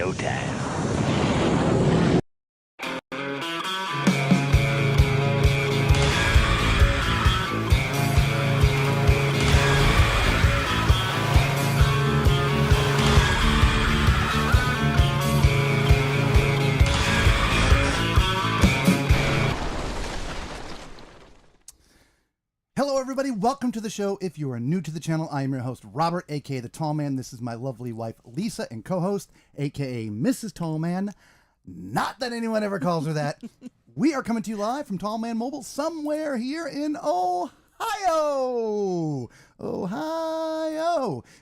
showtime. Hello, everybody. Welcome to the show. If you are new to the channel, I am your host, Robert, a.k.a. The Tall Man. This is my lovely wife, Lisa, and co-host, a.k.a. Mrs. Tall Man. Not that anyone ever calls her that. We are coming to you live from Tall Man Mobile, somewhere here in Ohio.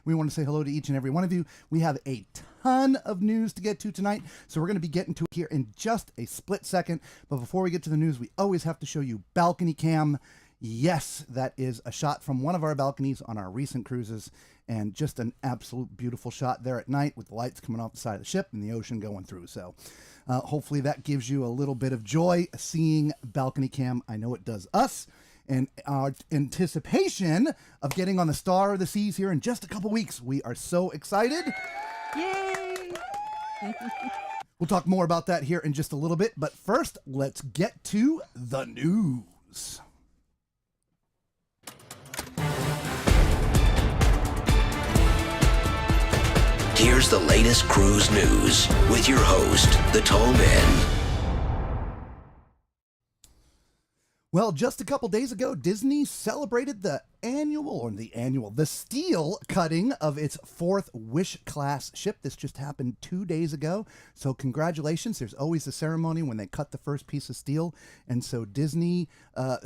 We want to say hello to each and every one of you. We have a ton of news to get to tonight, so we're going to be getting to it here in just a split second. But before we get to the news, we always have to show you balcony cam. Yes, that is a shot from one of our balconies on our recent cruises, and just an absolute beautiful shot there at night with the lights coming off the side of the ship and the ocean going through. So hopefully that gives you a little bit of joy seeing balcony cam. I know it does us. And our anticipation of getting on the Star of the Seas here in just a couple weeks. We are so excited. Yay! We'll talk more about that here in just a little bit. But first, let's get to the news. Here's the latest cruise news with your host, the Tall Man. Well, just a couple days ago, Disney celebrated the steel cutting of its fourth Wish-class ship. This just happened 2 days ago. So congratulations. There's always a ceremony when they cut the first piece of steel. And so Disney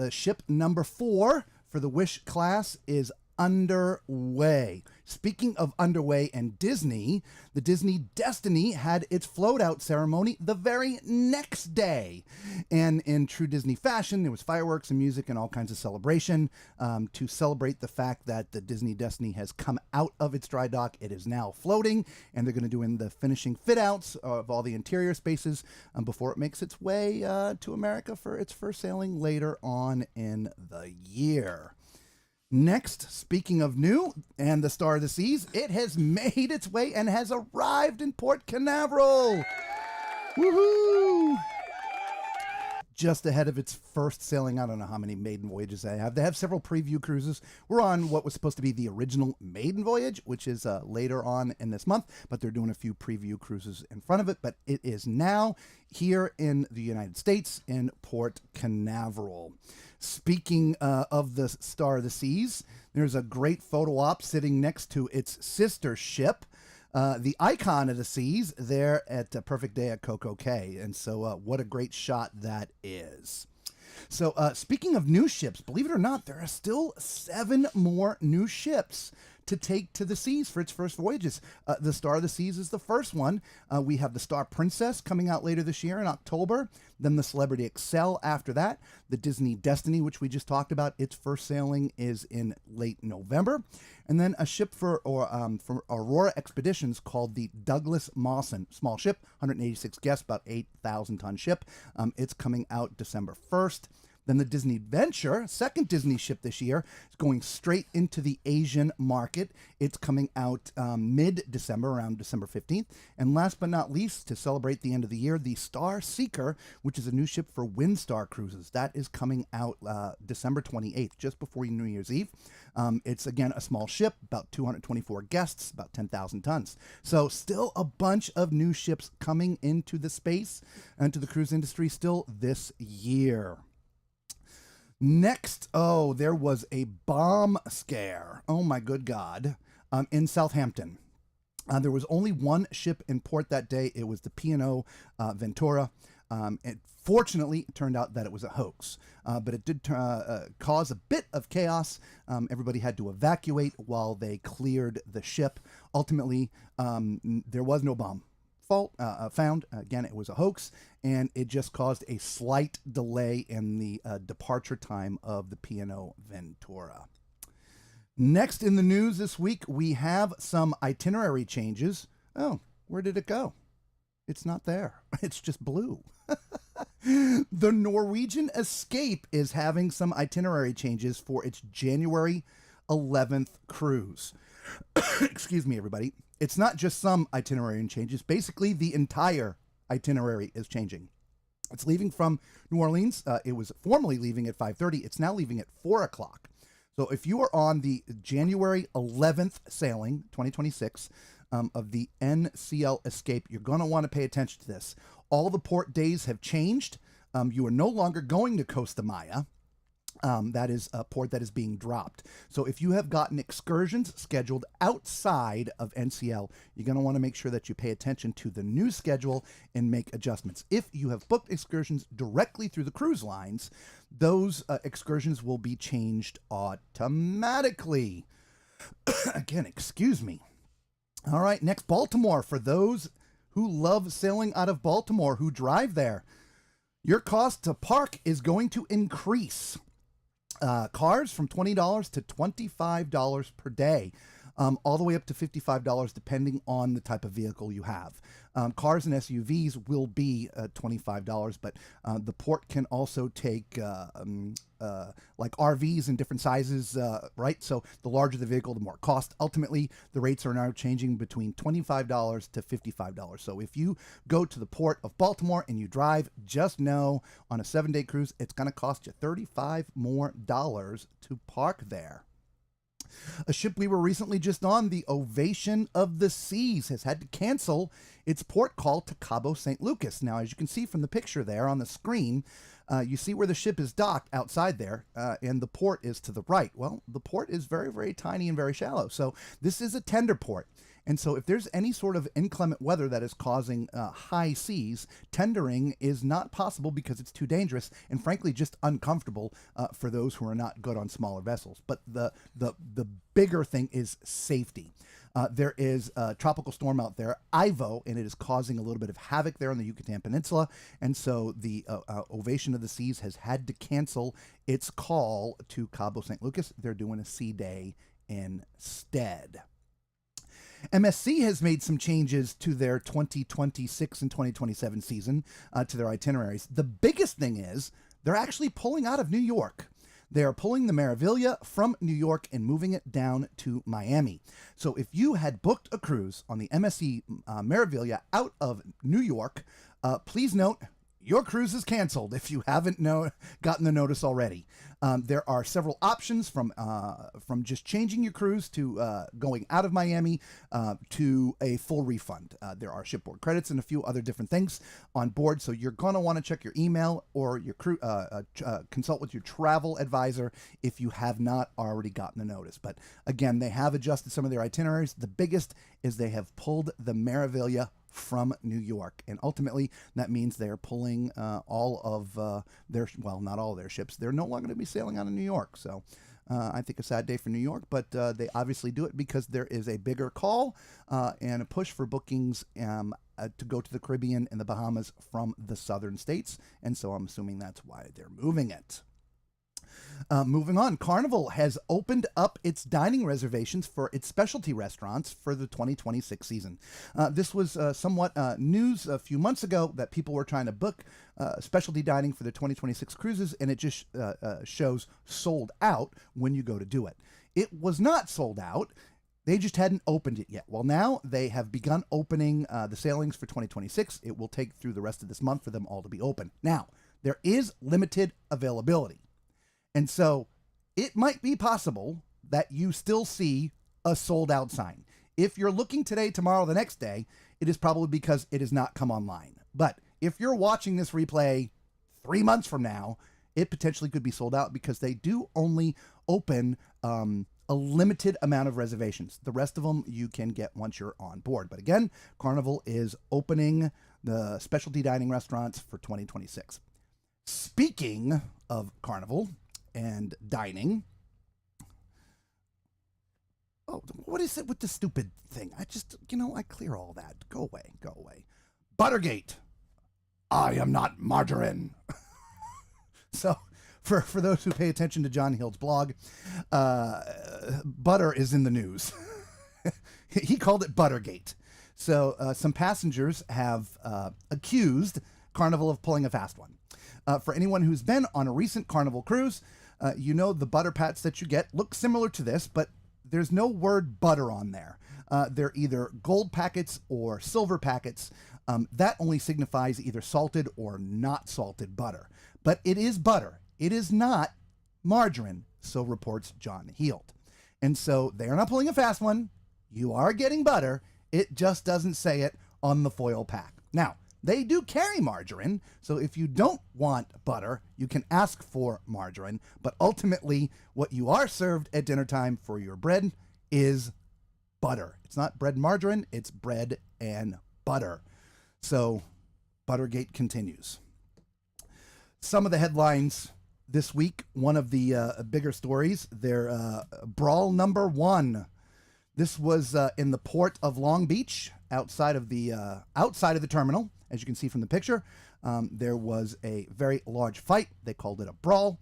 ship number 4 for the Wish-class is underway. Speaking of underway and Disney, the Disney Destiny had its float out ceremony the very next day. And in true Disney fashion, there was fireworks and music and all kinds of celebration to celebrate the fact that the Disney Destiny has come out of its dry dock. It is now floating, and they're going to do in the finishing fit outs of all the interior spaces before it makes its way to America for its first sailing later on in the year. Next, speaking of new and the Star of the Seas, it has made its way and has arrived in Port Canaveral. Woohoo! Just ahead of its first sailing. I don't know how many maiden voyages they have. They have several preview cruises. We're on what was supposed to be the original maiden voyage, which is later on in this month, but they're doing a few preview cruises in front of it. But it is now here in the United States in Port Canaveral. Speaking of the Star of the Seas, there's a great photo op sitting next to its sister ship, the Icon of the Seas, there at Perfect Day at Coco Cay. And so what a great shot that is. So speaking of new ships, believe it or not, there are still 7 more new ships to take to the seas for its first voyages. The Star of the Seas is the first one. We have the Star Princess coming out later this year in October. Then the Celebrity Excel after that. The Disney Destiny, which we just talked about, its first sailing is in late November. And then a ship for Aurora Expeditions called the Douglas Mawson. Small ship, 186 guests, about 8,000 ton ship. It's coming out December 1st. Then the Disney Venture, second Disney ship this year, is going straight into the Asian market. It's coming out mid-December, around December 15th. And last but not least, to celebrate the end of the year, the Star Seeker, which is a new ship for Windstar Cruises. That is coming out December 28th, just before New Year's Eve. It's, again, a small ship, about 224 guests, about 10,000 tons. So still a bunch of new ships coming into the space and to the cruise industry still this year. Next, there was a bomb scare. Oh, my good God. In Southampton. There was only one ship in port that day. It was the P&O Ventura. Fortunately, it turned out that it was a hoax. But it did cause a bit of chaos. Everybody had to evacuate while they cleared the ship. Ultimately, there was no bomb found. Again, it was a hoax, and it just caused a slight delay in the departure time of the P&O Ventura. Next in the news this week, we have some itinerary changes. Oh, where did it go? It's not there. It's just blue. The Norwegian Escape is having some itinerary changes for its January 11th cruise. Excuse me, everybody. It's not just some itinerary changes. Basically, the entire itinerary is changing. It's leaving from New Orleans. It was formerly leaving at 5:30. It's now leaving at 4 o'clock. So if you are on the January 11th sailing, 2026, of the NCL Escape, you're going to want to pay attention to this. All the port days have changed. You are no longer going to Costa Maya. That is a port that is being dropped. So if you have gotten excursions scheduled outside of NCL, you're going to want to make sure that you pay attention to the new schedule and make adjustments. If you have booked excursions directly through the cruise lines, those excursions will be changed automatically. Again, excuse me. All right, next, Baltimore. For those who love sailing out of Baltimore, who drive there, your cost to park is going to increase. Cars from $20 to $25 per day, all the way up to $55 depending on the type of vehicle you have. Cars and SUVs will be $25, but the port can also take like RVs in different sizes, right? So the larger the vehicle, the more cost. Ultimately, the rates are now changing between $25 to $55. So if you go to the port of Baltimore and you drive, just know on a 7-day cruise, it's going to cost you $35 more to park there. A ship we were recently just on, the Ovation of the Seas, has had to cancel its port call to Cabo San Lucas. Now, as you can see from the picture there on the screen, you see where the ship is docked outside there, and the port is to the right. Well, the port is very, very tiny and very shallow. So this is a tender port. And so if there's any sort of inclement weather that is causing high seas, tendering is not possible because it's too dangerous and frankly just uncomfortable for those who are not good on smaller vessels. But the bigger thing is safety. There is a tropical storm out there, Ivo, and it is causing a little bit of havoc there on the Yucatan Peninsula. And so the Ovation of the Seas has had to cancel its call to Cabo San Lucas. They're doing a sea day instead. MSC has made some changes to their 2026 and 2027 season, to their itineraries. The biggest thing is they're actually pulling out of New York. They are pulling the Meraviglia from New York and moving it down to Miami. So if you had booked a cruise on the MSC Meraviglia out of New York, please note your cruise is canceled if you haven't gotten the notice already. There are several options from just changing your cruise to going out of Miami to a full refund. There are shipboard credits and a few other different things on board, so you're going to want to check your email or your consult with your travel advisor if you have not already gotten the notice. But again, they have adjusted some of their itineraries. The biggest is they have pulled the Meraviglia from New York, and ultimately that means they're pulling all of their, well, not all their ships. They're no longer going to be sailing out of New York. So I think a sad day for New York, but they obviously do it because there is a bigger call and a push for bookings to go to the Caribbean and the Bahamas from the southern states, and so I'm assuming that's why they're moving it. Moving on, Carnival has opened up its dining reservations for its specialty restaurants for the 2026 season. This was somewhat news a few months ago that people were trying to book specialty dining for the 2026 cruises, and it just shows sold out when you go to do it. It was not sold out. They just hadn't opened it yet. Well, now they have begun opening the sailings for 2026. It will take through the rest of this month for them all to be open. Now, there is limited availability. And so it might be possible that you still see a sold out sign. If you're looking today, tomorrow, the next day, it is probably because it has not come online. But if you're watching this replay 3 months from now, it potentially could be sold out because they do only open a limited amount of reservations. The rest of them you can get once you're on board. But again, Carnival is opening the specialty dining restaurants for 2026. Speaking of Carnival and dining. Oh, what is it with the stupid thing? I clear all that. Go away. Buttergate. I am not margarine. So, for those who pay attention to John Hill's blog, butter is in the news. He called it Buttergate. So, some passengers have accused Carnival of pulling a fast one. For anyone who's been on a recent Carnival cruise, You know the butter pats that you get look similar to this, but there's no word butter on there. They're either gold packets or silver packets. That only signifies either salted or not salted butter. But it is butter. It is not margarine, so reports John Heald. And so they are not pulling a fast one. You are getting butter. It just doesn't say it on the foil pack. Now, they do carry margarine, so if you don't want butter, you can ask for margarine. But ultimately, what you are served at dinner time for your bread is butter. It's not bread and margarine, it's bread and butter. So, Buttergate continues. Some of the headlines this week, one of the bigger stories, they're brawl number one. This was in the port of Long Beach, outside of the terminal. As you can see from the picture, there was a very large fight. They called it a brawl.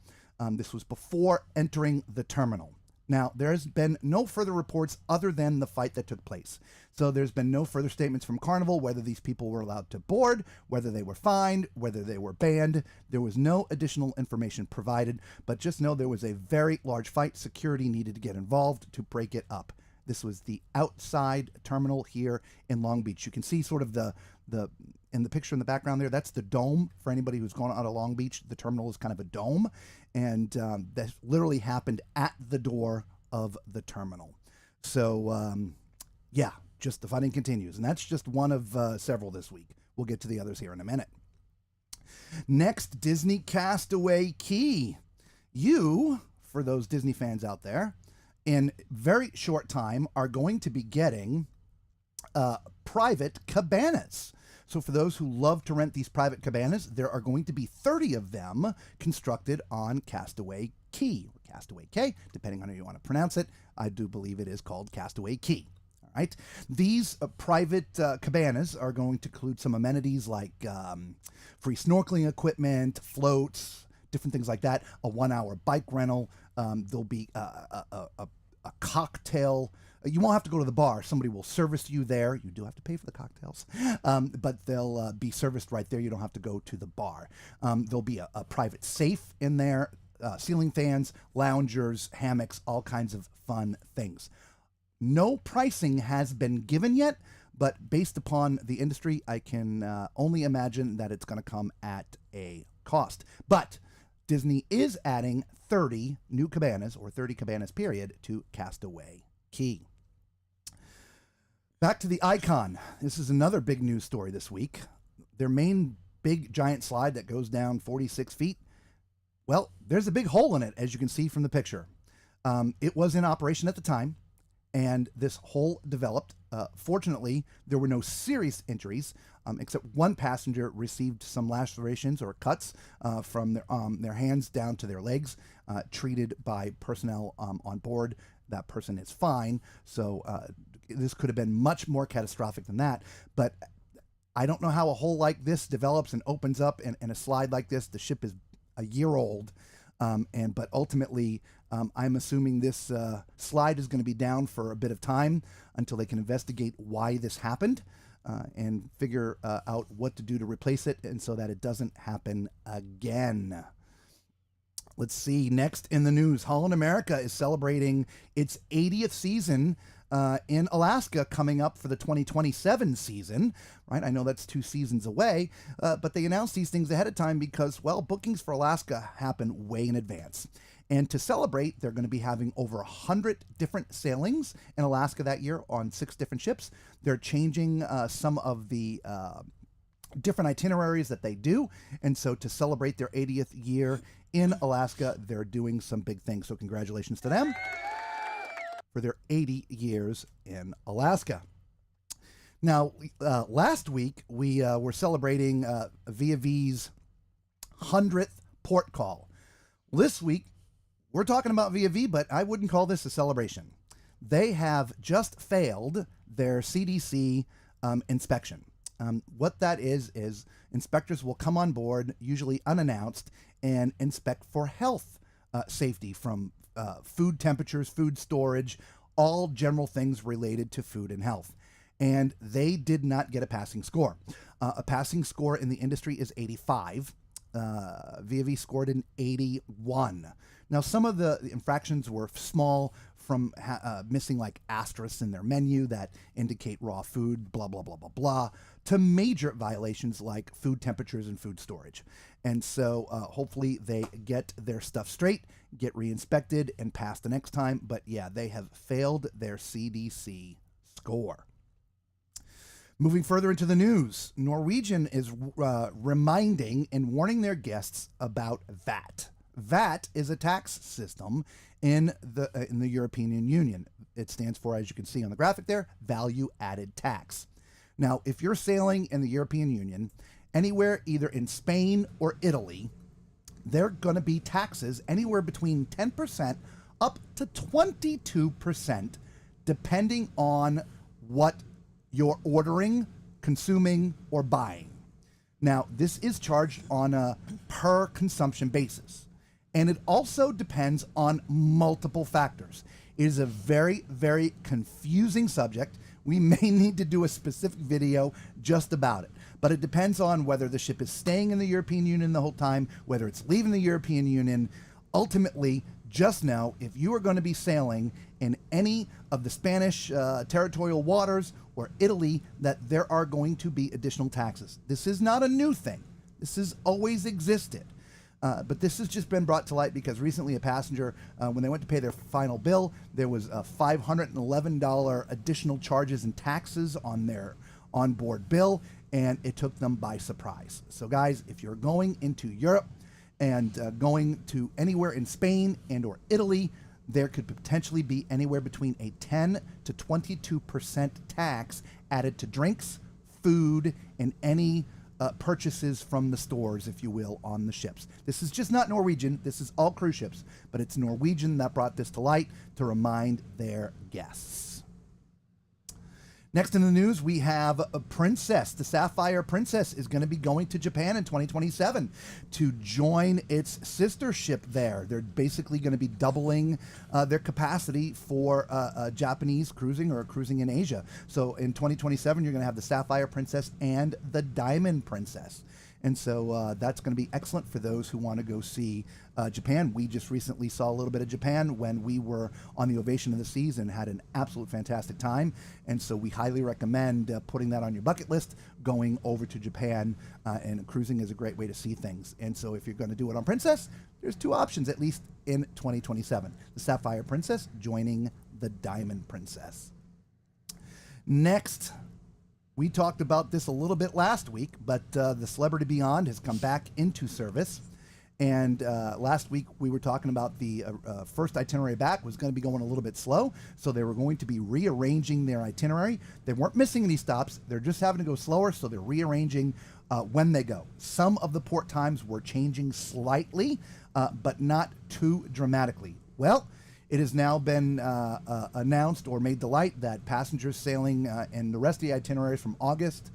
This was before entering the terminal. Now, there's been no further reports other than the fight that took place. So there's been no further statements from Carnival, whether these people were allowed to board, whether they were fined, whether they were banned. There was no additional information provided, but just know there was a very large fight. Security needed to get involved to break it up. This was the outside terminal here in Long Beach. You can see sort of the in the picture in the background there, that's the dome. For anybody who's going out of Long Beach, the terminal is kind of a dome. And that literally happened at the door of the terminal. So, yeah, just the fighting continues. And that's just one of several this week. We'll get to the others here in a minute. Next, Disney Castaway Cay. You, for those Disney fans out there, in very short time are going to be getting private cabanas. So for those who love to rent these private cabanas, there are going to be 30 of them constructed on Castaway Cay, or Castaway Cay, depending on how you want to pronounce it. I do believe it is called Castaway Cay. All right. These private cabanas are going to include some amenities like free snorkeling equipment, floats, different things like that, a 1-hour bike rental. There'll be a cocktail. You won't have to go to the bar. Somebody will service you there. You do have to pay for the cocktails, but they'll be serviced right there. You don't have to go to the bar. There'll be a private safe in there, ceiling fans, loungers, hammocks, all kinds of fun things. No pricing has been given yet, but based upon the industry, I can only imagine that it's going to come at a cost. But Disney is adding 30 new cabanas, or 30 cabanas period, to Castaway Cay. Back to the Icon. This is another big news story this week. Their main big giant slide that goes down 46 feet, well, there's a big hole in it, as you can see from the picture. It was in operation at the time, and this hole developed. Fortunately, there were no serious injuries, except one passenger received some lacerations or cuts from their hands down to their legs, treated by personnel on board. That person is fine, so this could have been much more catastrophic than that. But I don't know how a hole like this develops and opens up, and a slide like this. The ship is a year old, but ultimately, I'm assuming this slide is going to be down for a bit of time until they can investigate why this happened and figure out what to do to replace it, and so that it doesn't happen again. Let's see. Next in the news, Holland America is celebrating its 80th season in Alaska, coming up for the 2027 season, right? I know that's 2 seasons away, but they announced these things ahead of time because, well, bookings for Alaska happen way in advance. And to celebrate, they're going to be having over 100 different sailings in Alaska that year on 6 different ships. They're changing some of the different itineraries that they do. And so to celebrate their 80th year in Alaska, they're doing some big things. So congratulations to them for their 80 years in Alaska. Now, last week, we were celebrating Via V's 100th port call. This week, we're talking about Via V, but I wouldn't call this a celebration. They have just failed their CDC inspection. What that is inspectors will come on board, usually unannounced, and inspect for health safety, from food temperatures, food storage, all general things related to food and health. And they did not get a passing score. A passing score in the industry is 85. VAV scored an 81. Now, some of the infractions were small, from missing like asterisks in their menu that indicate raw food, blah, blah, blah, blah, blah, to major violations like food temperatures and food storage. And so hopefully they get their stuff straight, get re-inspected, and pass the next time. But yeah, they have failed their CDC score. Moving further into the news, Norwegian is reminding and warning their guests about VAT. VAT is a tax system in the European Union. It stands for, as you can see on the graphic there, value added tax. Now, if you're sailing in the European Union, anywhere either in Spain or Italy, there are going to be taxes anywhere between 10% up to 22%, depending on what you're ordering, consuming, or buying. Now, this is charged on a per consumption basis. And it also depends on multiple factors. It is a very, very confusing subject. We may need to do a specific video just about it. But it depends on whether the ship is staying in the European Union the whole time, whether it's leaving the European Union. Ultimately, just know if you are going to be sailing in any of the Spanish territorial waters or Italy, that there are going to be additional taxes. This is not a new thing. This has always existed. But this has just been brought to light because recently a passenger, when they went to pay their final bill, there was a $511 additional charges and taxes on their onboard bill, and it took them by surprise. So guys, if you're going into Europe and going to anywhere in Spain and or Italy, there could potentially be anywhere between a 10 to 22% tax added to drinks, food, and any purchases from the stores, if you will, on the ships. This is just not Norwegian. This is all cruise ships, but it's Norwegian that brought this to light to remind their guests. Next in the news, we have a Princess. The Sapphire Princess is going to be going to Japan in 2027 to join its sister ship there. They're basically going to be doubling their capacity for Japanese cruising or cruising in Asia. So in 2027, you're going to have the Sapphire Princess and the Diamond Princess. And so that's going to be excellent for those who want to go see Japan. We just recently saw a little bit of Japan when we were on the Ovation of the Seas and had an absolute fantastic time. And so we highly recommend putting that on your bucket list, going over to Japan, and cruising is a great way to see things. And so if you're going to do it on Princess, there's two options, at least in 2027. The Sapphire Princess joining the Diamond Princess. Next, we talked about this a little bit last week, but the Celebrity Beyond has come back into service. And last week we were talking about the first itinerary back was going to be going a little bit slow, so they were going to be rearranging their itinerary. They weren't missing any stops. They're just having to go slower, so they're rearranging when they go. Some of the port times were changing slightly, but not too dramatically. Well, it has now been announced or made to light that passengers sailing in the rest of the itineraries from August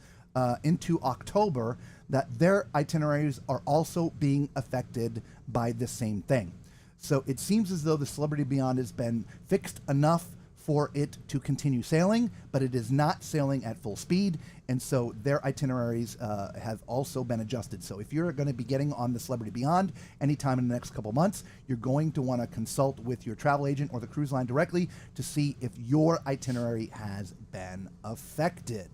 into October, that their itineraries are also being affected by the same thing. So it seems as though the Celebrity Beyond has been fixed enough for it to continue sailing, but it is not sailing at full speed, and so their itineraries have also been adjusted. So if you're going to be getting on the Celebrity Beyond anytime in the next couple months, you're going to want to consult with your travel agent or the cruise line directly to see if your itinerary has been affected.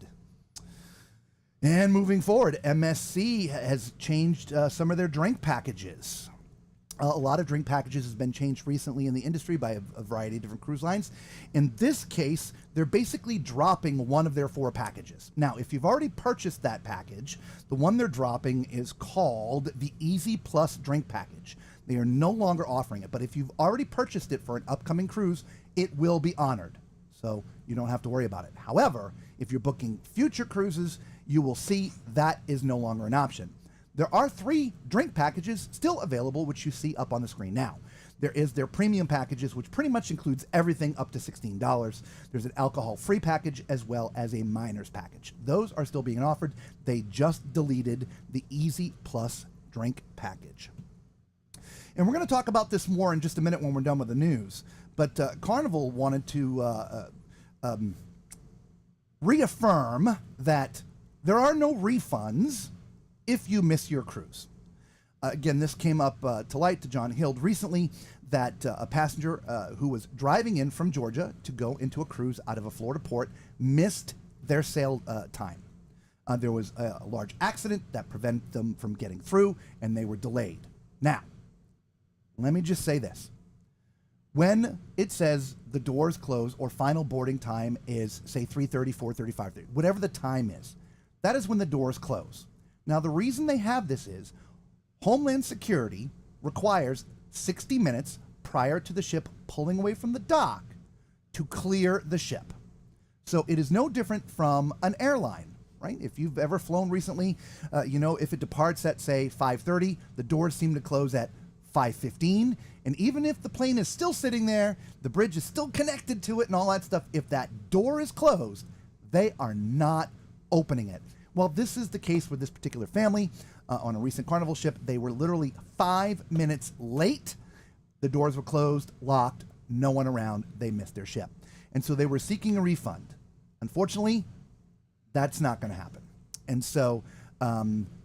And moving forward, MSC has changed some of their drink packages. A lot of drink packages has been changed recently in the industry by a variety of different cruise lines. In this case, they're basically dropping one of their 4 packages. Now, if you've already purchased that package, the one they're dropping is called the Easy Plus drink package. They are no longer offering it, but if you've already purchased it for an upcoming cruise, it will be honored. So you don't have to worry about it. However, if you're booking future cruises, you will see that is no longer an option. There are 3 drink packages still available, which you see up on the screen now. There is their premium packages, which pretty much includes everything up to $16. There's an alcohol-free package as well as a minors package. Those are still being offered. They just deleted the Easy Plus drink package. And we're going to talk about this more in just a minute when we're done with the news. But Carnival wanted to reaffirm that there are no refunds if you miss your cruise. Again, this came up to light to John Hild recently that a passenger who was driving in from Georgia to go into a cruise out of a Florida port missed their sail time. There was a large accident that prevented them from getting through, and they were delayed. Now, let me just say this. When it says the doors close or final boarding time is, say, 3:30, 4:30, 5:30, whatever the time is, that is when the doors close. Now, the reason they have this is Homeland Security requires 60 minutes prior to the ship pulling away from the dock to clear the ship. So it is no different from an airline, right? If you've ever flown recently, if it departs at, say, 5:30, the doors seem to close at 5:15. And even if the plane is still sitting there, the bridge is still connected to it and all that stuff, if that door is closed, they are not opening it. Well, this is the case with this particular family. On a recent Carnival ship, they were literally 5 minutes late. The doors were closed, locked, no one around. They missed their ship. And so they were seeking a refund. Unfortunately, that's not going to happen. And so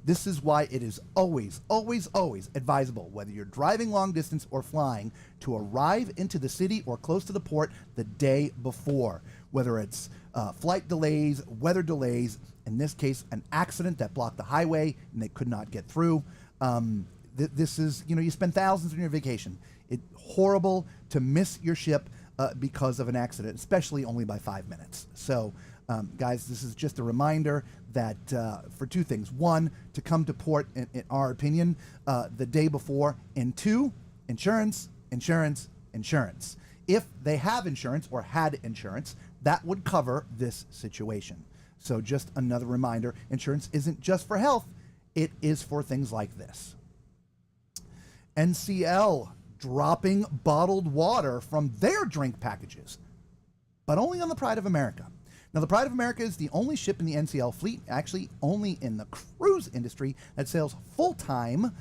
this is why it is always, always, always advisable, whether you're driving long distance or flying, to arrive into the city or close to the port the day before, whether it's flight delays, weather delays, in this case, an accident that blocked the highway and they could not get through. This is, you spend thousands on your vacation. It's horrible to miss your ship because of an accident, especially only by 5 minutes. So, guys, this is just a reminder that for two things. One, to come to port, in our opinion, the day before. And two, insurance, insurance, insurance. If they have insurance or had insurance, that would cover this situation. So just another reminder, insurance isn't just for health, it is for things like this. NCL dropping bottled water from their drink packages, but only on the Pride of America. Now, the Pride of America is the only ship in the NCL fleet, actually only in the cruise industry, that sails full-time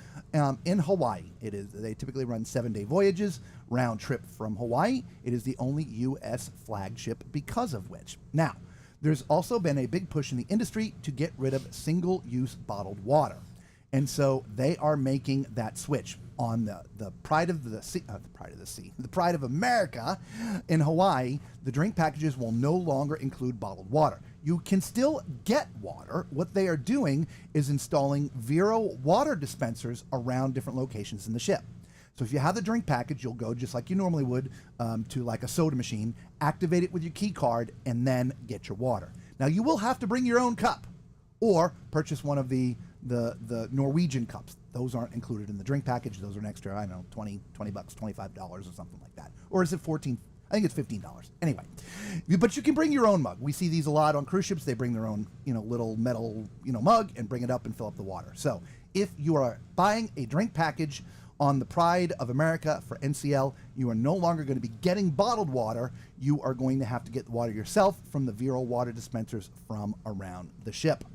in Hawaii. They typically run 7-day voyages, round trip from Hawaii. It is the only U.S. flagship because of which. Now, there's also been a big push in the industry to get rid of single-use bottled water. And so they are making that switch on the Pride of the Sea, the Pride of America in Hawaii. The drink packages will no longer include bottled water. You can still get water. What they are doing is installing Vero water dispensers around different locations in the ship. So if you have the drink package, you'll go just like you normally would to like a soda machine, activate it with your key card, and then get your water. Now, you will have to bring your own cup or purchase one of the Norwegian cups. Those aren't included in the drink package. Those are an extra, I don't know, $20 bucks, $25 or something like that. Or is it 14? I think it's $15. Anyway, but you can bring your own mug. We see these a lot on cruise ships. They bring their own, little metal, mug and bring it up and fill up the water. So if you are buying a drink package on the Pride of America for NCL, you are no longer going to be getting bottled water. You are going to have to get the water yourself from the Vero water dispensers from around the ship.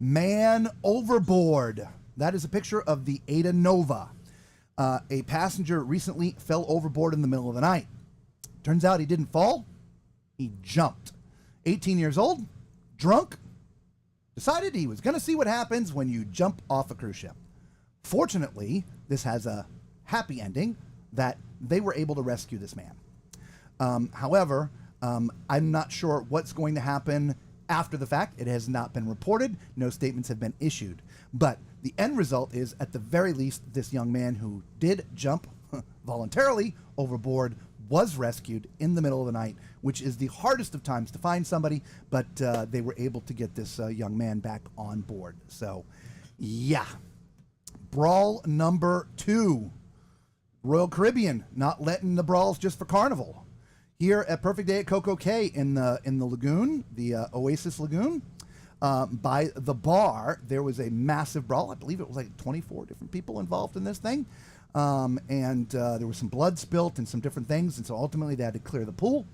Man overboard. That is a picture of the Ada Nova. A passenger recently fell overboard in the middle of the night. Turns out he didn't fall. He jumped. 18 years old, drunk, decided he was going to see what happens when you jump off a cruise ship. Fortunately, this has a happy ending that they were able to rescue this man. However, I'm not sure what's going to happen after the fact. It has not been reported. No statements have been issued. But the end result is, at the very least, this young man who did jump voluntarily overboard was rescued in the middle of the night, which is the hardest of times to find somebody, but they were able to get this young man back on board. So, yeah. Brawl number 2. Royal Caribbean not letting the brawls just for Carnival. Here at Perfect Day at Coco Cay in the lagoon, the Oasis Lagoon, by the bar, there was a massive brawl. I believe it was like 24 different people involved in this thing. And there was some blood spilt and some different things. And so ultimately they had to clear the pool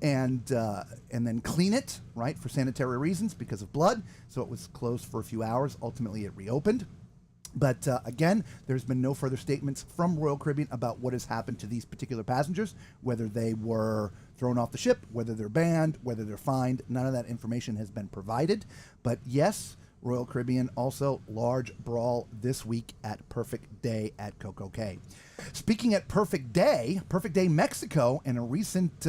and then clean it, right, for sanitary reasons because of blood. So it was closed for a few hours. Ultimately it reopened. But again, there's been no further statements from Royal Caribbean about what has happened to these particular passengers, whether they were thrown off the ship, whether they're banned, whether they're fined. None of that information has been provided. But yes, Royal Caribbean. Also, large brawl this week at Perfect Day at Coco Cay. Speaking at Perfect Day Mexico, in a recent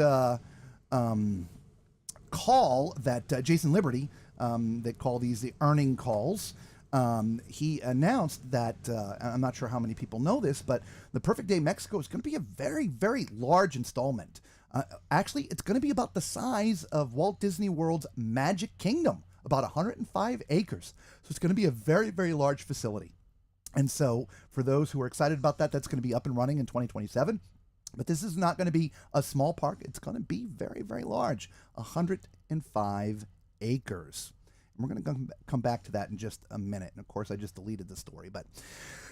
call that Jason Liberty, they call these the earning calls, he announced that, I'm not sure how many people know this, but the Perfect Day Mexico is going to be a very, very large installment. Actually, it's going to be about the size of Walt Disney World's Magic Kingdom, about 105 acres. So it's going to be a very, very large facility. And so for those who are excited about that, that's going to be up and running in 2027. But this is not going to be a small park. It's going to be very, very large, 105 acres. And we're going to come back to that in just a minute. And of course, I just deleted the story. But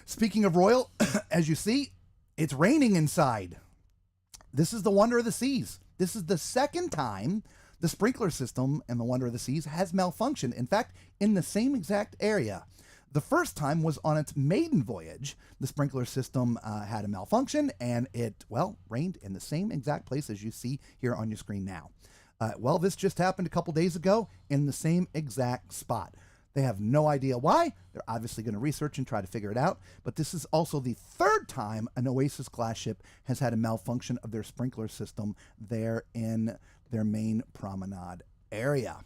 speaking of Royal, as you see, it's raining inside. This is the Wonder of the Seas. This is the second time the sprinkler system in the Wonder of the Seas has malfunctioned. In fact, in the same exact area. The first time was on its maiden voyage. The sprinkler system had a malfunction, and it, rained in the same exact place as you see here on your screen now. This just happened a couple days ago in the same exact spot. They have no idea why. They're obviously going to research and try to figure it out. But this is also the third time an Oasis-class ship has had a malfunction of their sprinkler system there in their main promenade area.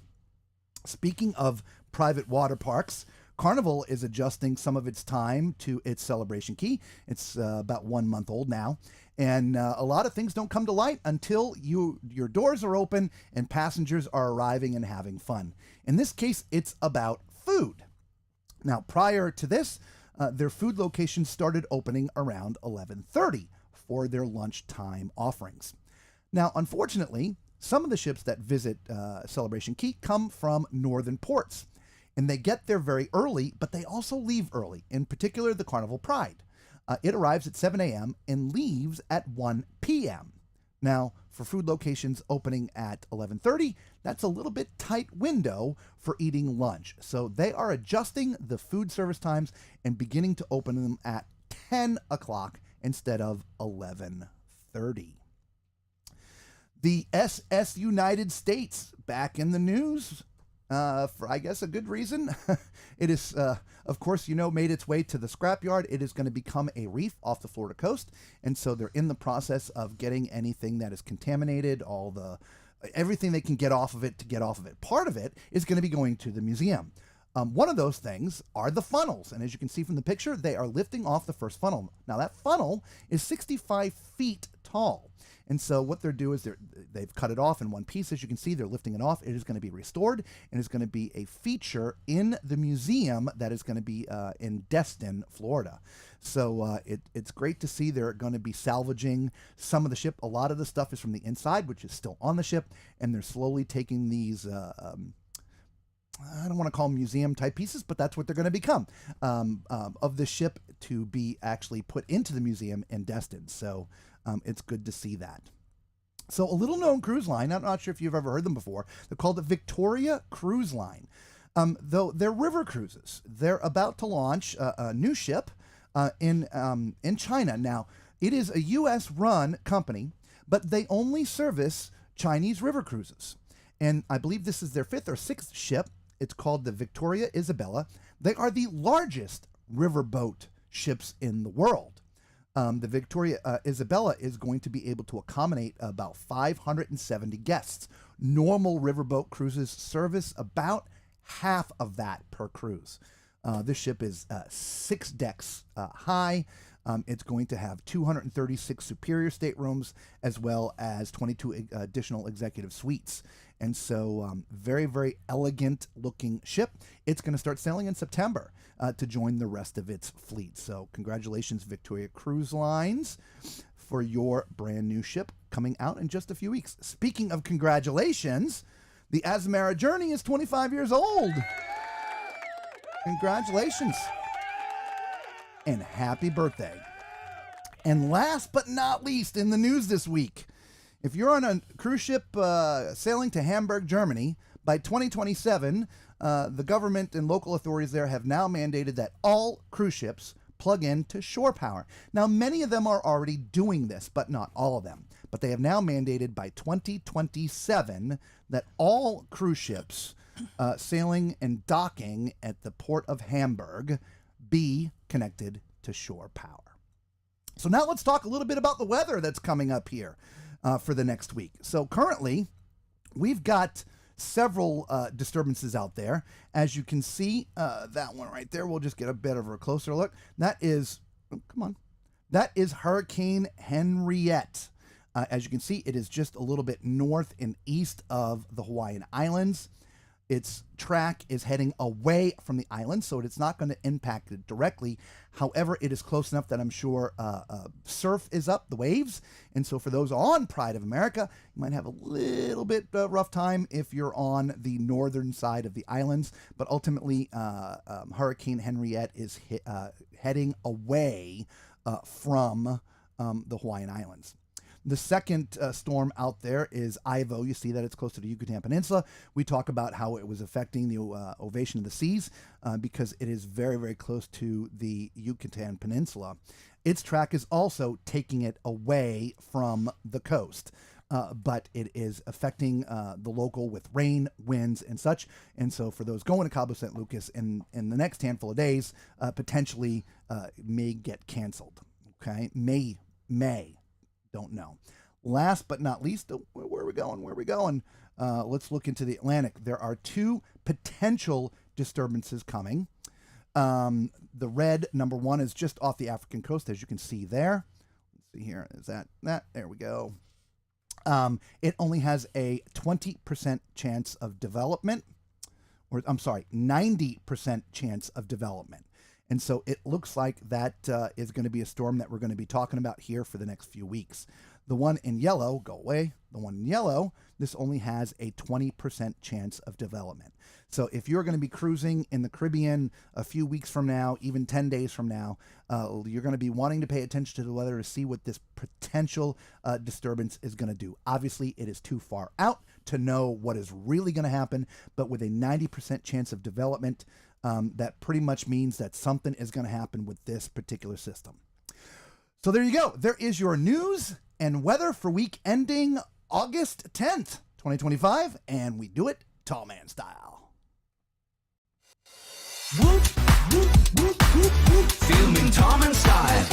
Speaking of private water parks, Carnival is adjusting some of its time to its Celebration Key. It's about 1 month old now. And a lot of things don't come to light until your doors are open and passengers are arriving and having fun. In this case, it's about food. Now, prior to this, their food locations started opening around 11:30 for their lunchtime offerings. Now, unfortunately, some of the ships that visit Celebration Key come from northern ports. And they get there very early, but they also leave early, in particular the Carnival Pride. It arrives at 7 a.m. and leaves at 1 p.m. Now, for food locations opening at 11:30, that's a little bit tight window for eating lunch. So they are adjusting the food service times and beginning to open them at 10 o'clock instead of 11:30. The SS United States back in the news. For, I guess, a good reason. It is, of course, made its way to the scrapyard. It is going to become a reef off the Florida coast. And so they're in the process of getting anything that is contaminated, everything they can get off of it to get off of it. Part of it is going to be going to the museum. One of those things are the funnels. And as you can see from the picture, they are lifting off the first funnel. Now, that funnel is 65 feet tall. And so what they're doing is they've cut it off in one piece. As you can see, they're lifting it off. It is going to be restored, and it's going to be a feature in the museum that is going to be in Destin, Florida. So it's great to see they're going to be salvaging some of the ship. A lot of the stuff is from the inside, which is still on the ship, and they're slowly taking these I don't want to call them museum-type pieces, but that's what they're going to become, of the ship to be actually put into the museum in Destin. So it's good to see that. So a little-known cruise line, I'm not sure if you've ever heard them before. They're called the Victoria Cruise Line. Though they're river cruises. They're about to launch a new ship in China. Now, it is a U.S.-run company, but they only service Chinese river cruises. And I believe this is their 5th or 6th ship. It's called the Victoria Isabella. They are the largest riverboat ships in the world. The Victoria Isabella is going to be able to accommodate about 570 guests. Normal riverboat cruises service about half of that per cruise. This ship is 6 decks high. It's going to have 236 superior staterooms as well as 22 additional executive suites. And so very, very elegant looking ship. It's going to start sailing in September to join the rest of its fleet. So congratulations, Victoria Cruise Lines, for your brand new ship coming out in just a few weeks. Speaking of congratulations, the Azamara Journey is 25 years old. Congratulations. And happy birthday. And last but not least in the news this week, if you're on a cruise ship sailing to Hamburg, Germany, by 2027, the government and local authorities there have now mandated that all cruise ships plug in to shore power. Now, many of them are already doing this, but not all of them. but they have now mandated by 2027 that all cruise ships sailing and docking at the port of Hamburg be connected to shore power. So now let's talk a little bit about the weather that's coming up here for the next week. So currently, we've got several disturbances out there. As you can see, that one right there, we'll just get a bit of a closer look. That is, that is Hurricane Henriette. As you can see, it is just a little bit north and east of the Hawaiian Islands. Its track is heading away from the island, so it's not going to impact it directly. However, it is close enough that I'm sure surf is up, the waves. And so for those on Pride of America, you might have a little bit rough time if you're on the northern side of the islands. But ultimately, Hurricane Henriette is heading away from the Hawaiian Islands. The second storm out there is Ivo. You see that it's close to the Yucatan Peninsula. We talk about how it was affecting the ovation of the seas because it is very, very close to the Yucatan Peninsula. Its track is also taking it away from the coast, but it is affecting the local with rain, winds, and such. And so for those going to Cabo San Lucas in the next handful of days, potentially may get canceled. Okay, may. Don't know. Last but not least, where are we going? Let's look into the Atlantic. There are two potential disturbances coming. The red, number one, is just off the African coast, as you can see there. Let's see here. Is that? There we go. It only has a 20% chance of development. Or, I'm sorry, 90% chance of development. And so it looks like that is going to be a storm that we're going to be talking about here for the next few weeks. The one in yellow, go away. The one in yellow, this only has a 20% chance of development. So if you're going to be cruising in the Caribbean a few weeks from now, even 10 days from now, you're going to be wanting to pay attention to the weather to see what this potential disturbance is going to do. Obviously, it is too far out to know what is really going to happen, but with a 90% chance of development, that pretty much means that something is going to happen with this particular system. So there you go. There is your news and weather for week ending August 10th, 2025, and we do it tall man style. Whoop, whoop, whoop, whoop, whoop. Filming tall man style.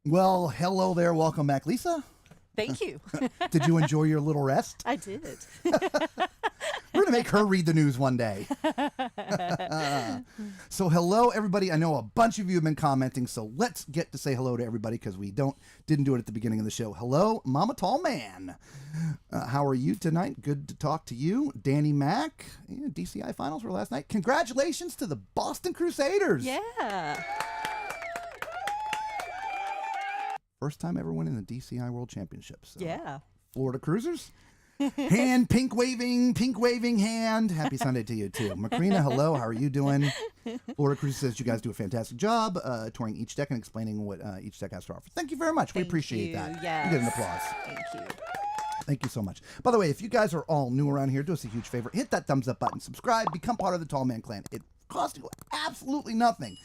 Well, hello there. Welcome back, Lisa. Thank you. Did you enjoy your little rest? I did. We're going to make her read the news one day. So hello, everybody. I know a bunch of you have been commenting, so let's get to say hello to everybody because we didn't do it at the beginning of the show. Hello, Mama Tall Man. How are you tonight? Good to talk to you. Danny Mack. Yeah, DCI Finals were last night. Congratulations to the Boston Crusaders. Yeah. First time ever winning the DCI World Championships. So. Yeah. Florida Cruisers. Hand, pink waving hand. Happy Sunday to you too. Macrina, hello, how are you doing? Florida Cruisers says you guys do a fantastic job touring each deck and explaining what each deck has to offer. Thank you very much. We appreciate that. Yes. You get an applause. Thank you. Thank you so much. By the way, if you guys are all new around here, do us a huge favor. Hit that thumbs up button. Subscribe. Become part of the Tall Man Clan. It costs you absolutely nothing.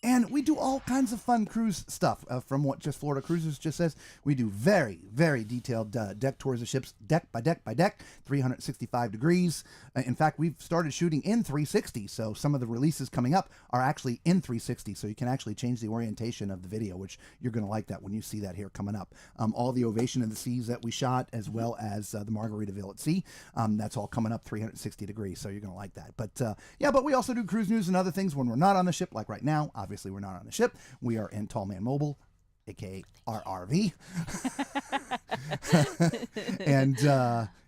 And we do all kinds of fun cruise stuff from what just Florida Cruisers just says. We do very, very detailed deck tours of ships, deck by deck by deck, 365 degrees. In fact, we've started shooting in 360. So some of the releases coming up are actually in 360. So you can actually change the orientation of the video, which you're going to like that when you see that here coming up. All the Ovation of the Seas that we shot, as well as the Margaritaville at Sea, that's all coming up 360 degrees. So you're going to like that. But yeah, but we also do cruise news and other things when we're not on the ship, like right now. Obviously, we're not on the ship. We are in Tall Man Mobile, aka RRV. And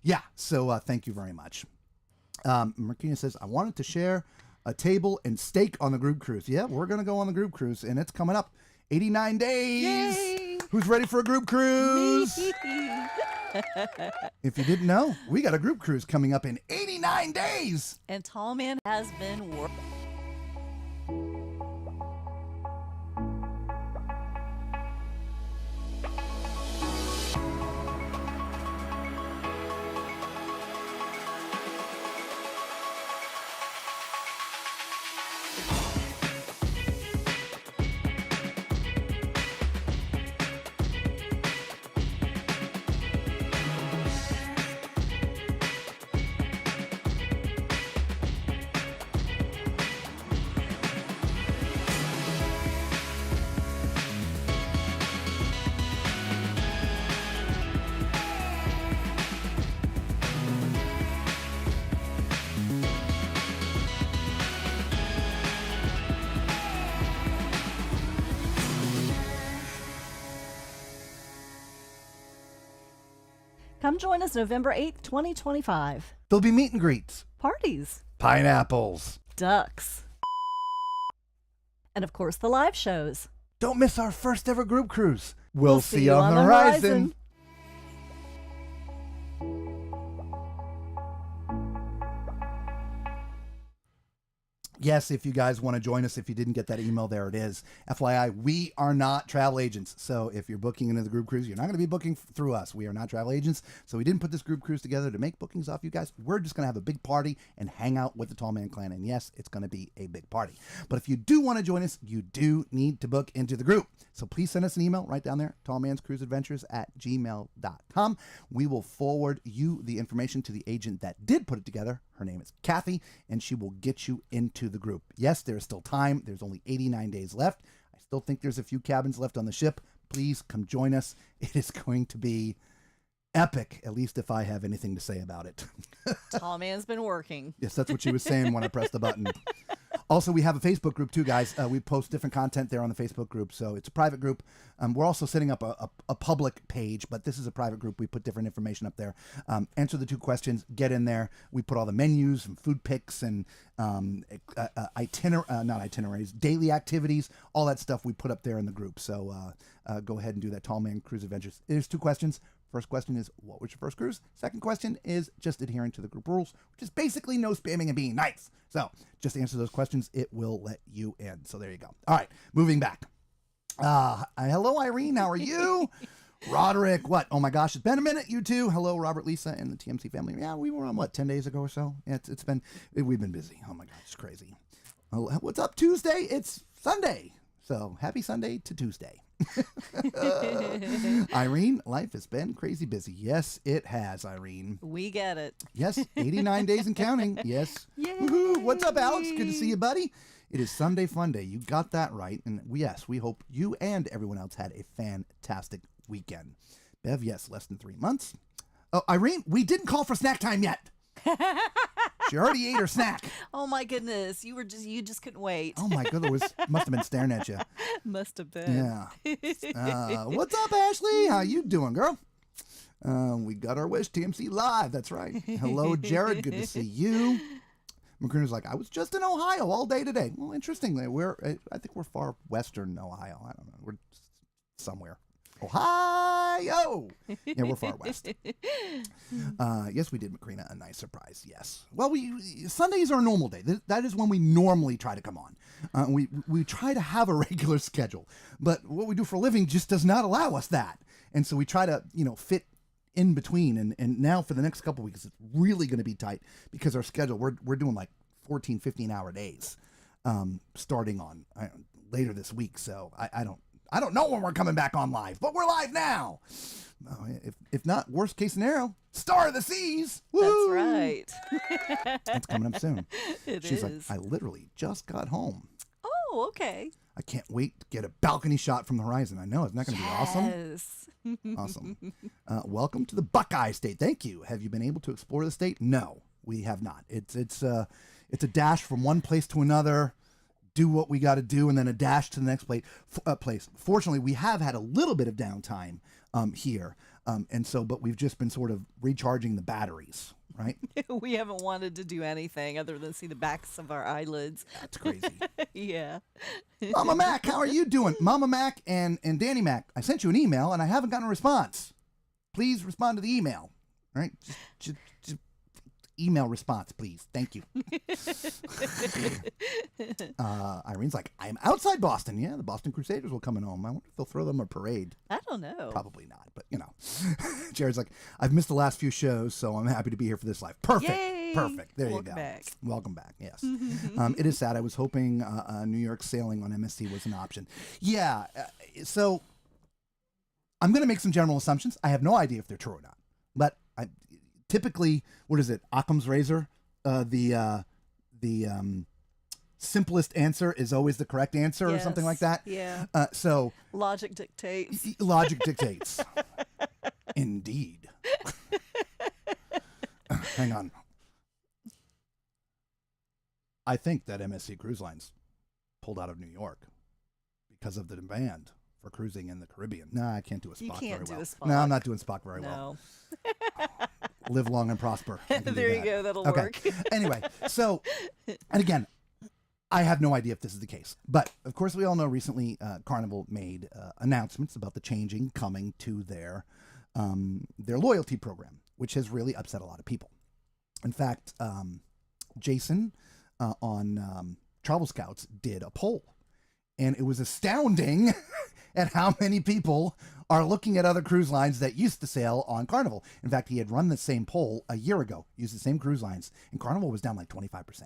yeah, so thank you very much. Marquina says, I wanted to share a table and steak on the group cruise. Yeah, we're going to go on the group cruise, and it's coming up 89 days. Yay! Who's ready for a group cruise? If you didn't know, we got a group cruise coming up in 89 days. And Tall Man has been working. Come join us November 8th, 2025. There'll be meet and greets, Parties, pineapples. ducks, and of course the live shows. Don't miss our first ever group cruise. We'll see you on on the horizon. Yes, if you guys want to join us, if you didn't get that email, there it is. FYI, we are not travel agents. So if you're booking into the group cruise, you're not going to be booking through us. We are not travel agents. So we didn't put this group cruise together to make bookings off you guys. We're just going to have a big party and hang out with the Tall Man Clan. And yes, it's going to be a big party. But if you do want to join us, you do need to book into the group. So please send us an email right down there, tallmanscruiseadventures@gmail.com. We will forward you the information to the agent that did put it together. Her name is Kathy, and she will get you into the group. Yes, there's still time. There's only 89 days left. I still think there's a few cabins left on the ship. Please come join us. It is going to be epic, at least if I have anything to say about it. Tall Man's been working. Yes, that's what she was saying when I pressed the button. Also, we have a Facebook group too, guys. We post different content there on the Facebook group, so it's a private group. We're also setting up a public page, but this is a private group. We put different information up there. Answer the 2 questions. Get in there. We put all the menus and food pics and not itineraries, daily activities, all that stuff we put up there in the group. So go ahead and do that. Tall Man Cruise Adventures. There's 2 questions. First question is, what was your first cruise? Second question is just adhering to the group rules, which is basically no spamming and being nice. So just answer those questions. It will let you in. So there you go. All right, moving back. Hello, Irene. How are you? Roderick, what? Oh my gosh, it's been a minute, you two. Hello, Robert, Lisa, and the TMC family. Yeah, we were on, 10 days ago or so? Yeah, we've been busy. Oh my gosh, it's crazy. Oh, what's up, Tuesday? It's Sunday. So happy Sunday to Tuesday. Irene, life has been crazy busy. Yes, it has, Irene. We get it. Yes, 89 days and counting. Yes. Woohoo. What's up, Alex? Good to see you, buddy. It is Sunday Fun Day. You got that right. And yes, we hope you and everyone else had a fantastic weekend. Bev, yes, less than 3 months. Oh, Irene, we didn't call for snack time yet. She already ate her snack. Oh my goodness, you just couldn't wait. Oh my goodness, must have been staring at you. Must have been. Yeah. What's up, Ashley? How you doing, girl? We got our wish. TMC live. That's right. Hello, Jared. Good to see you. McCruner's like, I was just in Ohio all day today. Well, interestingly, I think we're far western Ohio. I don't know. We're somewhere. Ohio! Yeah, we're far west. Yes, we did Macrina a nice surprise. Yes. Well, Sundays are a normal day. That is when we normally try to come on. We try to have a regular schedule, but what we do for a living just does not allow us that. And so we try to, fit in between. And now for the next couple weeks, it's really going to be tight because our schedule, we're doing like 14, 15-hour days starting on later this week. So I don't know when we're coming back on live, but we're live now. If not, worst case scenario, Star of the Seas. Woo! That's right. That's coming up soon. She's is. like, I literally just got home. Oh, okay. I can't wait to get a balcony shot from the horizon. I know. Isn't that going to be awesome? Yes. Awesome. Welcome to the Buckeye State. Thank you. Have you been able to explore the state? No, we have not. It's a dash from one place to another. Do what we got to do, and then a dash to the next place. Fortunately, we have had a little bit of downtime here, but we've just been sort of recharging the batteries, right? We haven't wanted to do anything other than see the backs of our eyelids. That's crazy. Yeah. Mama Mac, how are you doing? Mama Mac and Danny Mac, I sent you an email, and I haven't gotten a response. Please respond to the email, all right? Just email response, please. Thank you. Irene's like, I'm outside Boston. Yeah, the Boston Crusaders will come in home. I wonder if they'll throw them a parade. I don't know. Probably not, but Jared's like, I've missed the last few shows, so I'm happy to be here for this live. Perfect. Yay! Perfect. There Welcome you go. Back. Welcome back. Yes. It is sad. I was hoping New York sailing on MSC was an option. Yeah. So I'm going to make some general assumptions. I have no idea if they're true or not, but typically, what is it? Occam's razor. The simplest answer is always the correct answer, or something like that. Yeah. So logic dictates. Logic dictates. Indeed. Hang on. I think that MSC Cruise Lines pulled out of New York because of the demand for cruising in the Caribbean. No, I can't do a Spock You can't very do well. a Spock. No, I'm not doing Spock very well. No. Live long and prosper. I can do There you that. go. That'll Okay. work. Anyway, so, and again, I have no idea if this is the case. But, of course, we all know recently Carnival made announcements about the changing coming to their loyalty program, which has really upset a lot of people. In fact, Jason on Travel Scouts did a poll, and it was astounding at how many people are looking at other cruise lines that used to sail on Carnival. In fact, he had run the same poll a year ago, used the same cruise lines, and Carnival was down like 25%.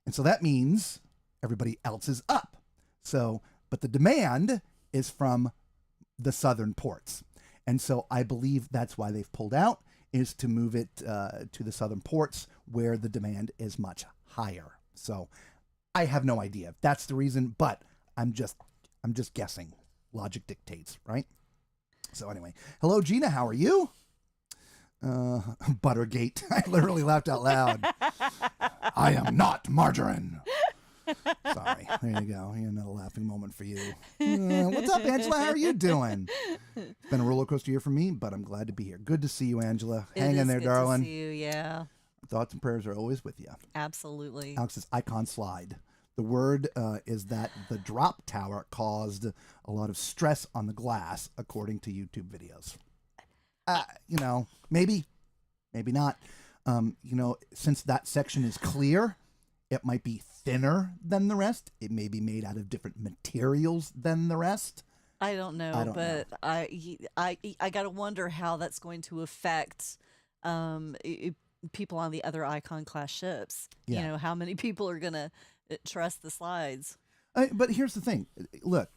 And so that means everybody else is up. So, but the demand is from the southern ports. And so I believe that's why they've pulled out, is to move it to the southern ports where the demand is much higher. So I have no idea if that's the reason, but I'm just guessing. Logic dictates, right? So anyway, hello Gina, how are you? Buttergate. I literally laughed out loud. I am not margarine. Sorry. There you go. Another laughing moment for you. What's up, Angela? How are you doing? It's been a roller coaster year for me, but I'm glad to be here. Good to see you, Angela. Hang in there, darling. Good to see you, yeah. Thoughts and prayers are always with you. Absolutely. Alex's icon slide. The word is that the drop tower caused a lot of stress on the glass, according to YouTube videos. Maybe not. Since that section is clear, it might be thinner than the rest. It may be made out of different materials than the rest. I don't know, but I got to wonder how that's going to affect people on the other icon class ships. Yeah. You know, how many people are going to trust the slides? But here's the thing. Look,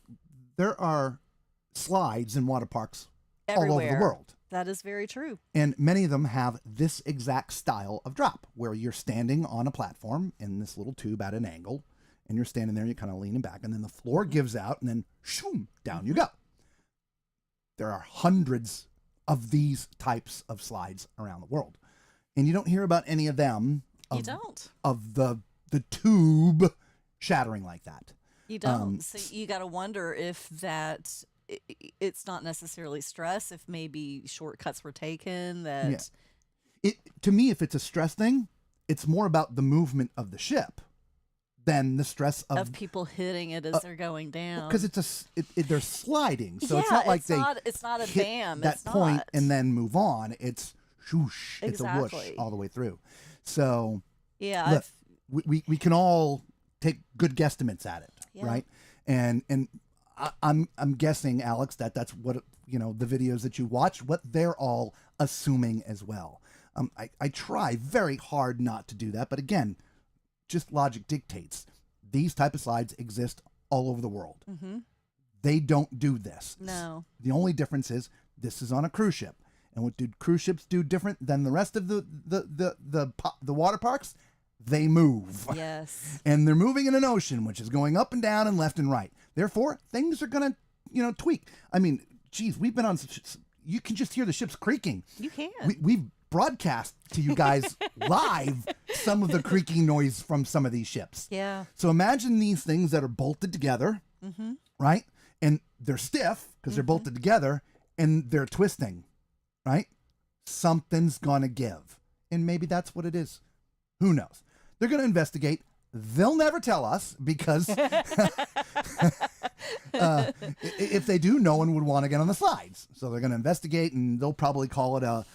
there are slides in water parks Everywhere. all over the world. That is very true. And many of them have this exact style of drop, where you're standing on a platform in this little tube at an angle, and you're standing there, and you're kind of leaning back, and then the floor gives out, and then shoom, down you go. There are hundreds of these types of slides around the world, and you don't hear about any of them. You don't. Of the tube shattering like that. You don't. So you got to wonder if that it's not necessarily stress, if maybe shortcuts were taken. That to me, if it's a stress thing, it's more about the movement of the ship than the stress of people hitting it as they're going down. Because they're sliding, so it's not like it's not a hit bam. that it's point not. and then move on. It's whoosh. Exactly. It's a whoosh all the way through. So yeah, look, we can all take good guesstimates at it, right? And I'm guessing, Alex, that's what the videos that you watch, what they're all assuming as well. I try very hard not to do that, but again, just logic dictates. These type of slides exist all over the world. Mm-hmm. They don't do this. No. The only difference is this is on a cruise ship, and what do cruise ships do different than the rest of the water parks? They move. Yes. And they're moving in an ocean, which is going up and down and left and right. Therefore, things are going to, tweak. I mean, geez, we've been on, you can just hear the ships creaking. You can. We've broadcast to you guys live some of the creaking noise from some of these ships. Yeah. So imagine these things that are bolted together, right? And they're stiff because they're bolted together and they're twisting, right? Something's going to give. And maybe that's what it is. Who knows? They're going to investigate. They'll never tell us because if they do, no one would want to get on the slides. So they're going to investigate, and they'll probably call it a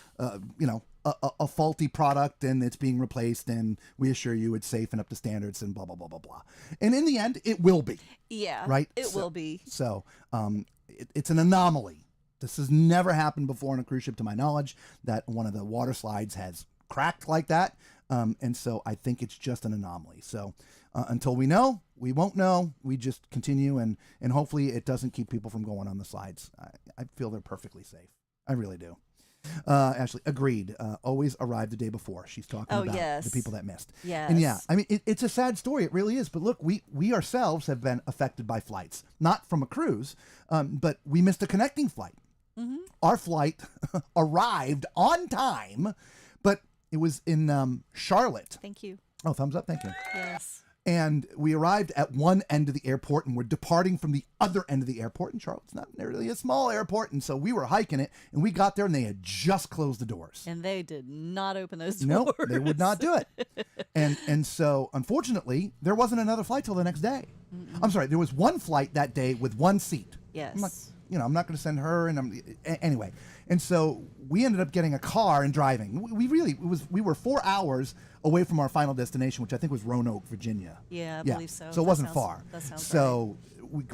faulty product, and it's being replaced. And we assure you, it's safe and up to standards, and blah blah blah blah blah. And in the end, it will be. Yeah. Right. It will be. So it's an anomaly. This has never happened before on a cruise ship, to my knowledge, that one of the water slides has cracked like that. And so I think it's just an anomaly. So until we know, we won't know. We just continue, and hopefully it doesn't keep people from going on the slides. I feel they're perfectly safe. I really do. Ashley, agreed. Always arrive the day before. She's talking about the people that missed. Yes. And yeah, I mean, it's a sad story. It really is. But look, we ourselves have been affected by flights, not from a cruise, but we missed a connecting flight. Mm-hmm. Our flight arrived on time, but it was in Charlotte. Thank you. Oh, thumbs up. Thank you. Yes. And we arrived at one end of the airport, and we're departing from the other end of the airport. And Charlotte's not really a small airport, and so we were hiking it, and we got there, and they had just closed the doors. And they did not open those doors. Nope, they would not do it. And so, unfortunately, there wasn't another flight till the next day. I'm sorry, there was one flight that day with one seat. Yes. I'm like, I'm not going to send her, anyway. And so we ended up getting a car and driving. We were 4 hours away from our final destination, which I think was Roanoke, Virginia. Yeah, I believe so. So it wasn't far. That sounds so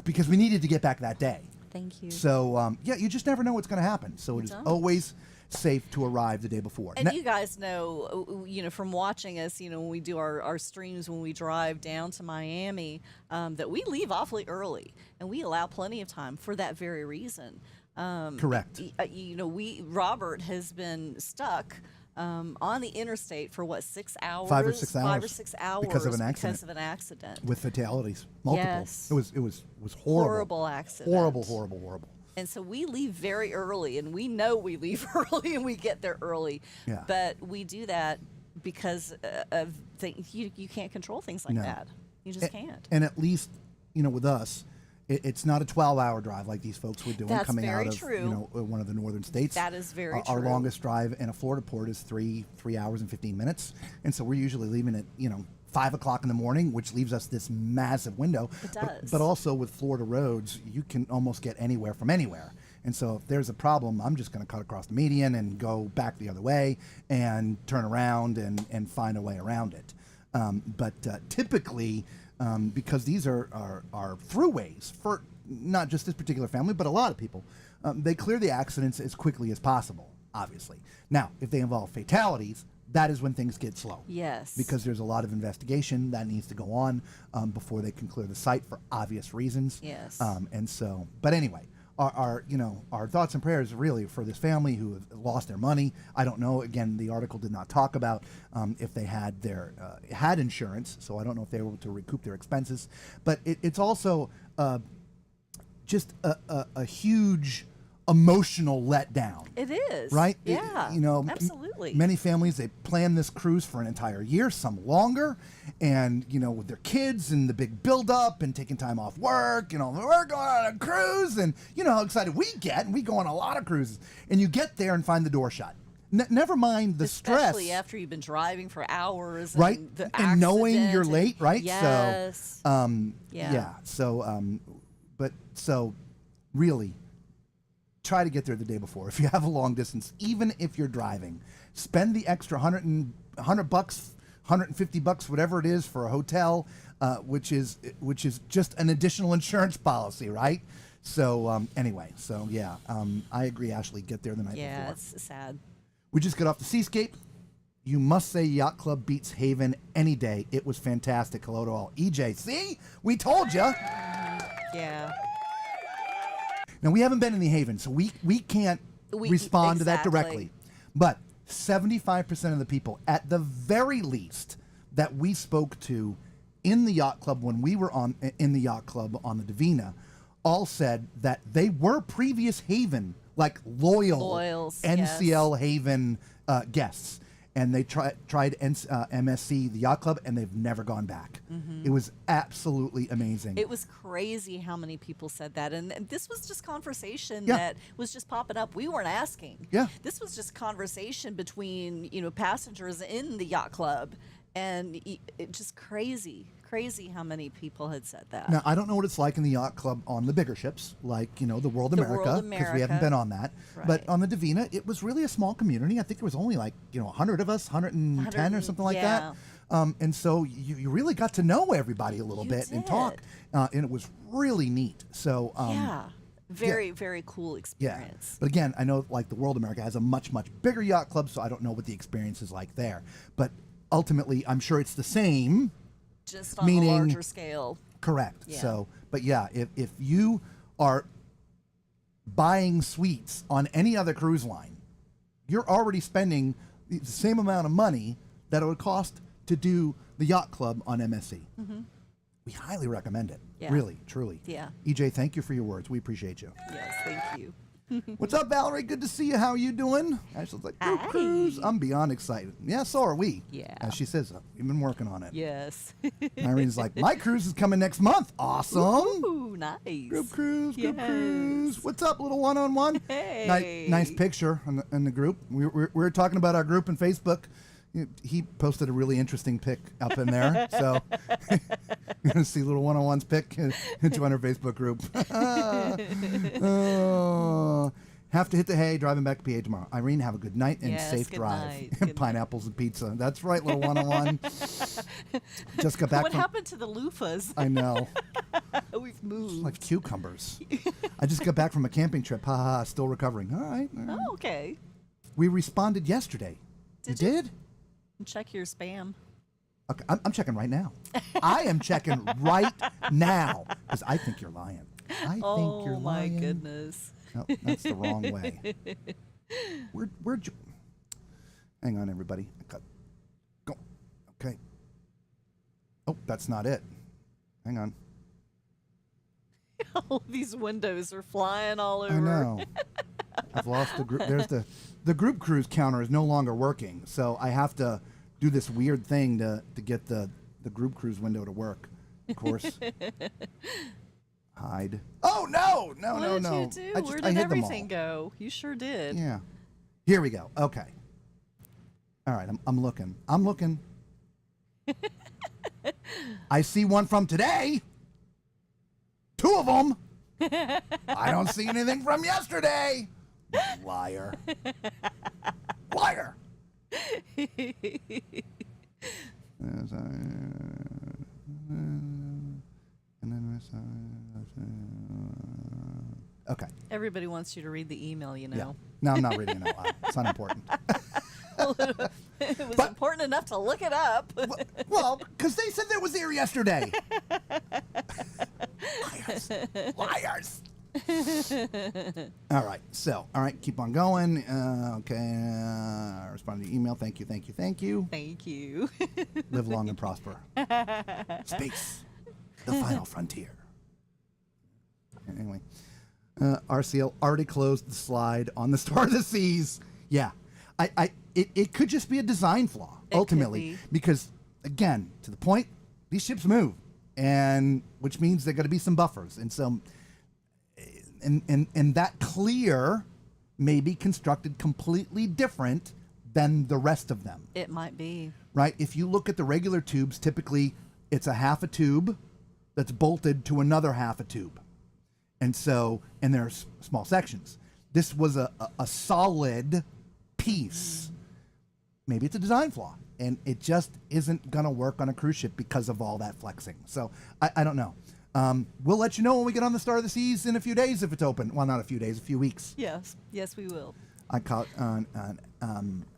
because we needed to get back that day. Thank you. So you just never know what's going to happen. So it is always safe to arrive the day before. And you guys know, from watching us, when we do our streams, when we drive down to Miami, that we leave awfully early, and we allow plenty of time for that very reason. Correct. Robert has been stuck on the interstate for 6 hours? 5 or 6 hours. 5 or 6 hours because of an accident. With fatalities, multiple. Yes. It was horrible. Horrible accident. Horrible. And so we leave very early, and we know we leave early, and we get there early. Yeah. But we do that because of you can't control things like that. You just can't. And at least, with us, it's not a 12-hour drive like these folks were doing. That's coming very out of true. One of the northern states. That is very Our true. longest drive in a Florida port is 3 hours and 15 minutes, and so we're usually leaving at 5 o'clock in the morning, which leaves us this massive window. It does. But also with Florida roads, you can almost get anywhere from anywhere. And so if there's a problem, I'm just going to cut across the median and go back the other way and turn around and find a way around it. But typically, because these are throughways for not just this particular family, but a lot of people, they clear the accidents as quickly as possible, obviously. Now, if they involve fatalities, that is when things get slow. Yes. Because there's a lot of investigation that needs to go on before they can clear the site for obvious reasons. Yes. And so, but anyway, our thoughts and prayers really for this family who have lost their money. I don't know. Again, the article did not talk about if they had had insurance, so I don't know if they were able to recoup their expenses. But it's also just a huge emotional letdown. It is. Right? Yeah. Absolutely. Many families, they plan this cruise for an entire year, some longer, and, with their kids and the big build-up and taking time off work, we're going on a cruise, and how excited we get, and we go on a lot of cruises, and you get there and find the door shut. Never mind the stress. Especially after you've been driving for hours. Right? And knowing you're late, right? Yes. So, yeah. So, really, try to get there the day before. If you have a long distance, even if you're driving, spend the extra $100 bucks, $150, whatever it is for a hotel, which is just an additional insurance policy, right? So anyway, I agree, Ashley. Get there the night before. Yeah, it's sad. We just got off the Seascape. You must say Yacht Club beats Haven any day. It was fantastic. Hello to all. EJ, see? We told you. Yeah. Now, we haven't been in the Haven, so we can't respond to that directly. But 75% of the people, at the very least, that we spoke to in the Yacht Club when we were in the Yacht Club on the Divina, all said that they were previous Haven, like loyals, NCL Haven guests. And they tried MSC, the Yacht Club, and they've never gone back. Mm-hmm. It was absolutely amazing. It was crazy how many people said that. And this was just conversation that was just popping up. We weren't asking. Yeah. This was just conversation between, passengers in the Yacht Club. And it just crazy how many people had said that. Now, I don't know what it's like in the Yacht Club on the bigger ships, like, the World America, because we haven't been on that. Right. But on the Divina, it was really a small community. I think there was only 100 of us, 110 or something like that. And so you really got to know everybody a little bit and talk. And it was really neat. So, very cool experience. Yeah. But again, I know like the World America has a much bigger yacht club, so I don't know what the experience is like there. But ultimately, I'm sure it's the same. Just on a larger scale. Correct. Yeah. So, but yeah, if you are buying suites on any other cruise line, you're already spending the same amount of money that it would cost to do the Yacht Club on MSC. Mm-hmm. We highly recommend it. Yeah. Really, truly. Yeah. EJ, thank you for your words. We appreciate you. Yes, thank you. What's up, Valerie? Good to see you. How are you doing? Ashley's like, group cruise. I'm beyond excited. Yeah, so are we. Yeah. As she says, we've been working on it. Yes. Irene's like, my cruise is coming next month. Awesome. Ooh, nice. Group cruise, group Yes. cruise. What's up, little one-on-one? Hey. Nice picture in the group. We were talking about our group on Facebook. He posted a really interesting pic up in there. So you're going to see little one-on-one's pic. Join our Facebook group. Oh, have to hit the hay, driving back to PA tomorrow. Irene, have a good night and Yes, safe good drive. night. Good Pineapples and pizza. That's right, little one-on-one. Just got back What from... happened to the loofahs? I know. We've moved. Like cucumbers. I just got back from a camping trip. Ha ha, still recovering. All right. Oh, okay. We responded yesterday. Did you you? did? Check your spam. Okay, I'm checking right now. I am checking right now because I think you're lying. I think you're Oh my lying. goodness. No, that's the wrong way. Where'd you... Hang on, everybody. Go. Okay. Oh, that's not it. Hang on. All these windows are flying all over. I know. I've lost the group. There's the group cruise counter is no longer working, so I have to do this weird thing to get the group cruise window to work. Of course. Hide. Oh no! What did you do? Where I did hid them everything go? You sure did. Yeah. Here we go. Okay. All right. I'm looking. I'm looking. I see one from today. 2 of them. I don't see anything from yesterday. Liar. Liar. Okay. Everybody wants you to read the email, you know. Yeah. No, I'm not reading it out loud. It's not important. It was important enough to look it up. Well, because they said that was here yesterday. Liars. All right, keep on going. Okay, respond to your email. Thank you. Thank you. Live long and prosper. Space, the final frontier. Anyway, RCL already closed the slide on the Star of the Seas. Yeah, it could just be a design flaw ultimately, because again, to the point, these ships move, and which means there got to be some buffers, and some. And that clear may be constructed completely different than the rest of them. It might be. Right? If you look at the regular tubes, typically it's a half a tube that's bolted to another half a tube. And there's small sections. This was a solid piece. Maybe it's a design flaw, and it just isn't going to work on a cruise ship because of all that flexing. So I don't know. We'll let you know when we get on the Star of the Seas in a few days if it's open. Well, not a few days, a few weeks. Yes, we will. I caught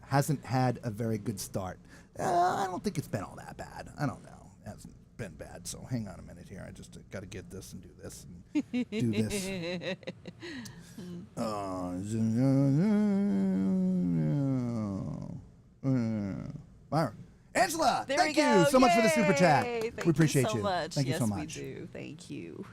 hasn't had a very good start. I don't think it's been all that bad. I don't know. It hasn't been bad. So hang on a minute here. I just got to get this and do this and do this. Angela, There thank we go. you so much for the super chat. Yay. Thank We appreciate you. So much. Thank you yes, so much. We do. Thank you.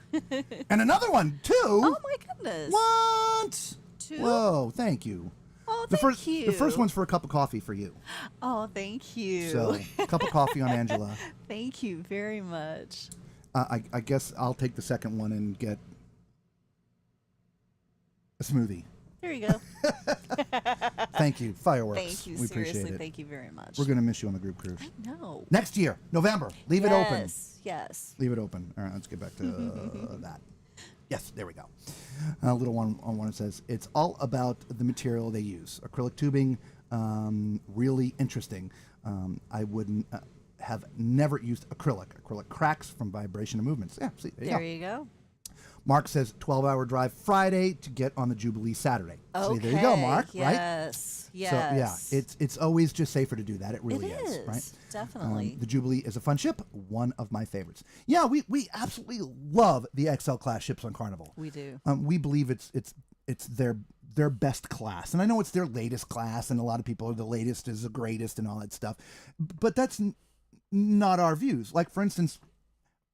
And another one too. Oh my goodness. What? 2? Whoa, thank you. Oh, The thank you. The first one's for a cup of coffee for you. Oh, thank you. So, a cup of coffee on Angela. Thank you very much. I guess I'll take the second one and get a smoothie. Here you go. Thank you. Fireworks. Thank you. We Seriously, appreciate it. thank you very much. We're going to miss you on the group cruise. No. Next year, November. Leave it open. Yes. Leave it open. All right, let's get back to that. Yes, there we go. Little one on one says, it's all about the material they use. Acrylic tubing, really interesting. I wouldn't have never used acrylic. Acrylic cracks from vibration and movements. Yeah, see, There you go. Mark says 12-hour drive Friday to get on the Jubilee Saturday. Okay. See, there you go, Mark. Right? Yes. Yes. So yeah, it's always just safer to do that. It really It is. is, Right? definitely. The Jubilee is a fun ship, one of my favorites. Yeah, we absolutely love the XL class ships on Carnival. We do. We believe it's their best class, and I know it's their latest class, and a lot of people are the latest is the greatest and all that stuff, but that's not our views. Like for instance,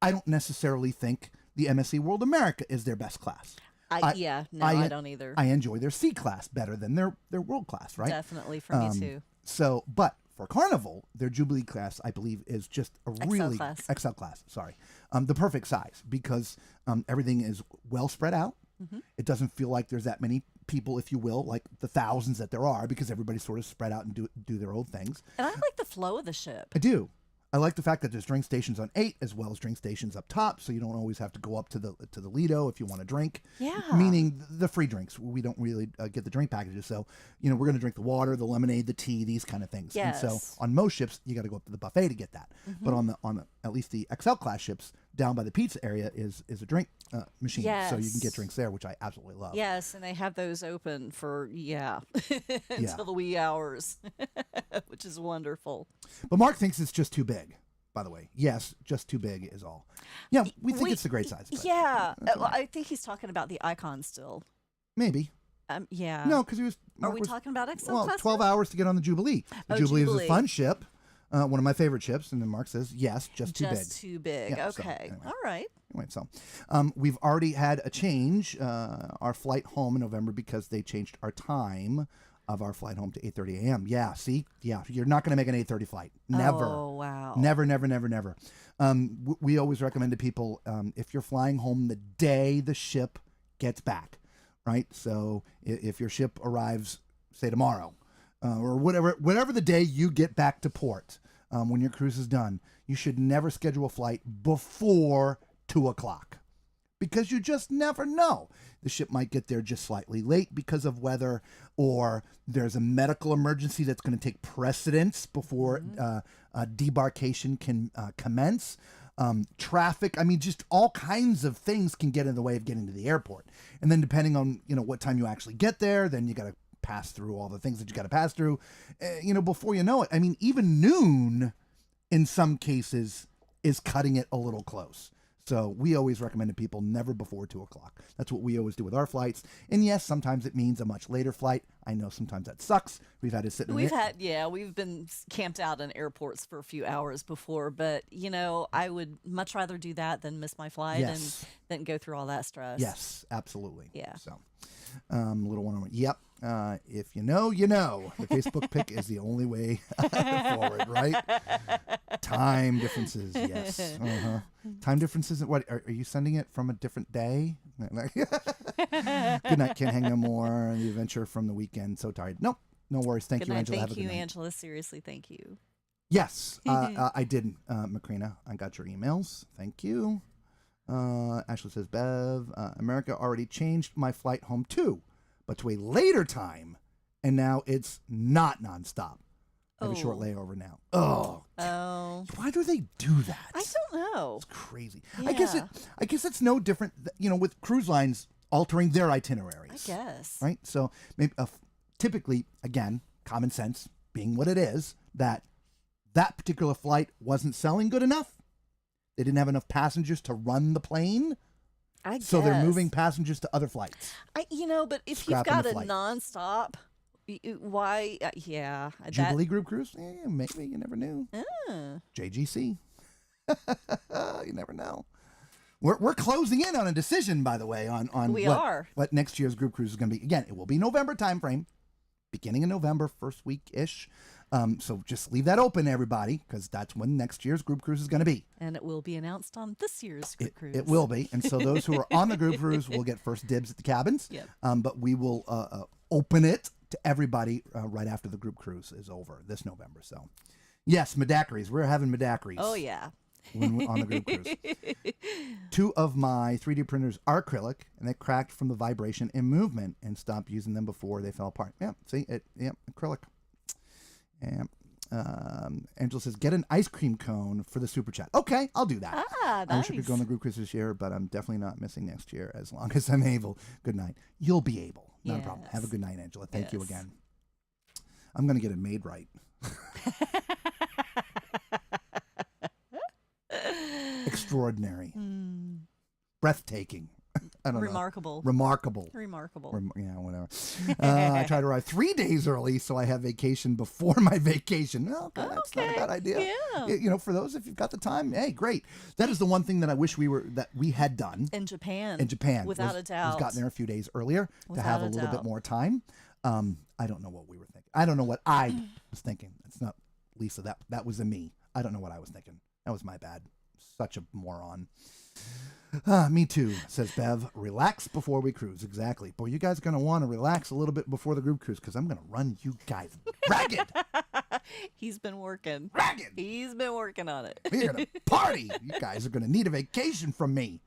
I don't necessarily think the MSC World America is their best class. I don't either. I enjoy their C class better than their world class, right? Definitely for me too. So, but for Carnival, their Jubilee class, I believe, is just a really class. XL class. Sorry, the perfect size because everything is well spread out. It doesn't feel like there's that many people, if you will, like the thousands that there are, because everybody's sort of spread out and do their own things. And I like the flow of the ship. I do. I like the fact that there's drink stations on 8 as well as drink stations up top, so you don't always have to go up to the Lido if you want to drink. Yeah. Meaning the free drinks. We don't really get the drink packages, so we're going to drink the water, the lemonade, the tea, these kind of things. Yes. And so on most ships, you got to go up to the buffet to get that. But on the at least the XL class ships, down by the pizza area is a drink machine, so you can get drinks there, which I absolutely love. Yes, and they have those open for until the wee hours, which is wonderful. But Mark thinks it's just too big. By the way, yes, just too big is all. Yeah, we think it's a great size. But Yeah, I think he's talking about the Icon still. maybe. Yeah. No, because he was. Are Mark we was- talking about XL Well, class? 12 hours to get on the Jubilee. The Oh, Jubilee is a Jubilee. fun ship, one of my favorite ships, and then Mark says yes, just too big. Just too big. Yeah, so, Okay. anyway. All right. Anyway, so we've already had a change our flight home in November because they changed our time of our flight home to 8:30 a.m. Yeah, see? Yeah, you're not going to make an 8:30 flight. Never. Oh, wow. Never, never, never, never. We always recommend to people if you're flying home the day the ship gets back, right? So if your ship arrives, say tomorrow, or whatever the day you get back to port, when your cruise is done, you should never schedule a flight before 2 o'clock. Because you just never know. The ship might get there just slightly late because of weather, or there's a medical emergency that's going to take precedence before debarkation can commence. Traffic, I mean, just all kinds of things can get in the way of getting to the airport. And then depending on, what time you actually get there, then you got to pass through all the things that you got to pass through, before you know it. I mean, even noon in some cases is cutting it a little close. So we always recommend to people never before 2 o'clock. That's what we always do with our flights. And yes, sometimes it means a much later flight. I know sometimes that sucks. We've had to sit in We've been camped out in airports for a few hours before, but I would much rather do that than miss my flight Yes. and then go through all that stress. Yes, absolutely. Yeah. So, little one. Yep. If you know, you know. The Facebook pic is the only way forward, right? Time differences, yes. Time differences. What are you sending it from a different day? Good night. Can't hang no more. The adventure from the weekend. So tired. Nope. No worries. Thank Good you, night. Angela. Have a Thank good you, night. Angela. Seriously, thank you. Yes, I did, Macrina. I got your emails. Thank you. Ashley says, Bev, America already changed my flight home too, but to a later time, and now it's not nonstop. I have a short Oh. layover now. Oh, Oh, why do they do that? I don't know. It's crazy. Yeah. I guess it's no different, with cruise lines altering their itineraries. I guess. Right? So maybe typically, again, common sense being what it is, that particular flight wasn't selling good enough. They didn't have enough passengers to run the plane, I so they're guess. moving passengers to other flights. But if Scrapping you've got the a flight. nonstop, why? Yeah. Jubilee Group Cruise? Maybe, you never knew. JGC. You never know. We're closing in on a decision, by the way, on We what, are. what next year's group cruise is going to be. Again, it will be November timeframe, beginning of November, first week-ish. So just leave that open, everybody, because that's when next year's group cruise is going to be. And it will be announced on this year's group cruise. It will be. And so those who are on the group cruise will get first dibs at the cabins. Yep. But we will open it to everybody right after the group cruise is over this November. So, yes, Medacries. We're having Medacries. Oh, yeah. When we're on the group cruise. 2 of my 3D printers are acrylic, and they cracked from the vibration and movement and stopped using them before they fell apart. Yeah, see? Acrylic. Yeah. Angela says, get an ice cream cone for the super chat. Okay, I'll do that. Ah, I wish I could nice. go on the group cruise this year, but I'm definitely not missing next year as long as I'm able. Good night. You'll be able. Not a problem. Yes. Have a good night, Angela. Thank you Yes. again. I'm going to get it made right. Extraordinary. Breathtaking. I don't Remarkable. know. Remarkable. Remarkable. Yeah, whatever. I try to arrive 3 days early so I have vacation before my vacation. Okay, that's not a bad idea. Yeah. You know, for those, if you've got the time, hey, great. That is the one thing that I wish that we had done. In Japan. was Without a doubt. Was gotten there a few days earlier to have a little bit more time. I don't know what we were thinking. I don't know what I was thinking. It's not Lisa. That was a me. I don't know what I was thinking. That was my bad. Such a moron. Me too, says Bev. Relax before we cruise. Exactly. Boy, you guys are going to want to relax a little bit before the group cruise because I'm going to run you guys ragged. He's been working. Ragged. He's been working on it. We're going to party. You guys are going to need a vacation from me.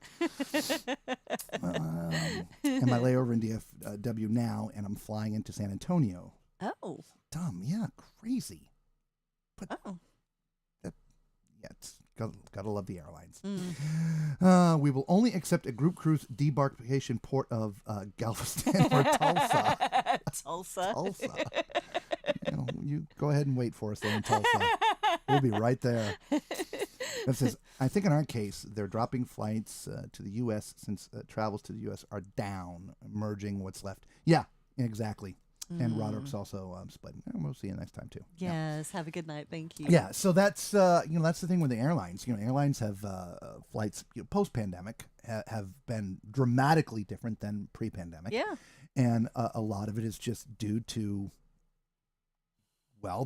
And my layover in DFW now, and I'm flying into San Antonio. Oh. Dumb. Yeah, crazy. But it's gotta love the airlines. We will only accept a group cruise debarkation port of Galveston or Tulsa. Tulsa. You go ahead and wait for us there in Tulsa. We'll be right there. It says, I think in our case, they're dropping flights to the U.S. since travels to the U.S. are down, merging what's left. Yeah, exactly. And Roderick's also splitting. And we'll see you next time too. Yes. Have a good night. Thank you. Yeah. So that's that's the thing with the airlines. Airlines have flights post pandemic have been dramatically different than pre pandemic. Yeah. And a lot of it is just due to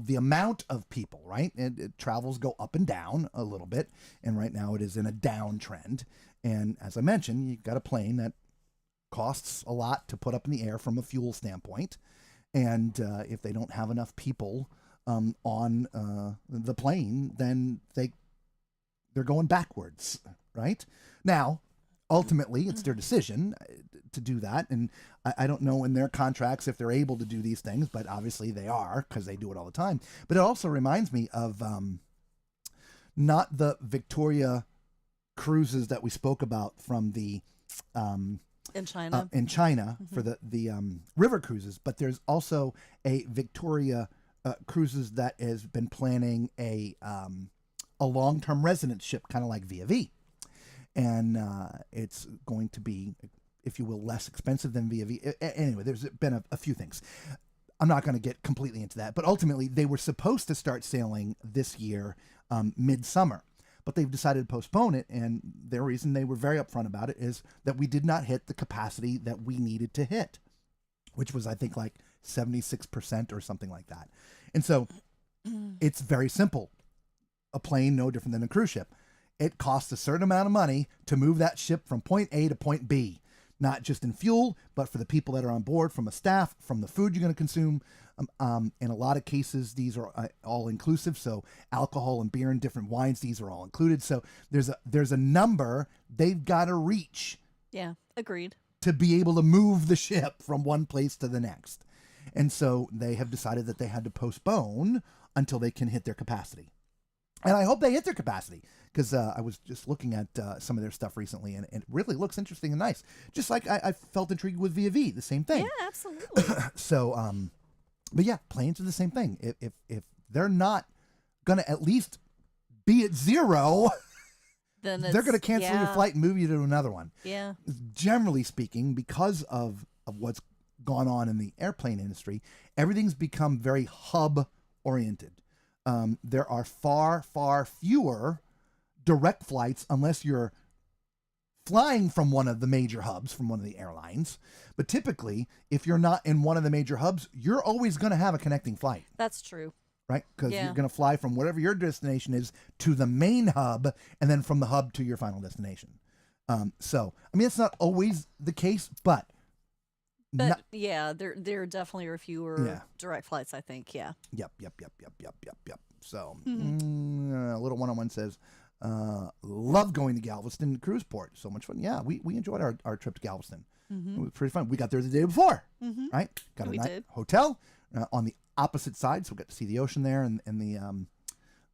the amount of people, right? And travels go up and down a little bit, and right now it is in a downtrend. And as I mentioned, you've got a plane that costs a lot to put up in the air from a fuel standpoint. And if they don't have enough people on the plane, then they're going backwards, right? Now, ultimately, it's their decision to do that. And I don't know in their contracts if they're able to do these things, but obviously they are because they do it all the time. But it also reminds me of not the Victoria cruises that we spoke about from the in China. For the river cruises, but there's also a Victoria cruises that has been planning a long-term residence ship, kind of like VIV, and it's going to be, if you will, less expensive than VIV. Anyway, there's been a few things. I'm not going to get completely into that, but ultimately they were supposed to start sailing this year, midsummer. But they've decided to postpone it, and their reason, they were very upfront about it, is that we did not hit the capacity that we needed to hit, which was, I think, like 76% or something like that. And so it's very simple. A plane, no different than a cruise ship. It costs a certain amount of money to move that ship from point A to point B, not just in fuel, but for the people that are on board, from a staff, from the food you're going to consume. In a lot of cases, these are all inclusive. So alcohol and beer and different wines, these are all included. So there's a number they've got to reach. Yeah, agreed. To be able to move the ship from one place to the next. And so they have decided that they had to postpone until they can hit their capacity. And I hope they hit their capacity, because I was just looking at some of their stuff recently, and it really looks interesting and nice. Just like I felt intrigued with VIV, the same thing. Yeah, absolutely. So, but yeah, planes are the same thing. If they're not going to at least be at zero, then they're going to cancel your flight and move you to another one. Yeah. Generally speaking, because of what's gone on in the airplane industry, everything's become very hub-oriented. There are far fewer direct flights unless you're flying from one of the major hubs, from one of the airlines. But typically, if you're not in one of the major hubs, you're always going to have a connecting flight. That's true. Right? Because you're going to fly from whatever your destination is to the main hub, and then from the hub to your final destination. So, I mean, it's not always the case, but yeah, there definitely are fewer direct flights, I think. Yeah. Yep. So, a little one-on-one says, love going to Galveston cruise port. So much fun. Yeah, we enjoyed our trip to Galveston. It was pretty fun. We got there the day before, right? Got a night hotel on the opposite side, so we got to see the ocean there and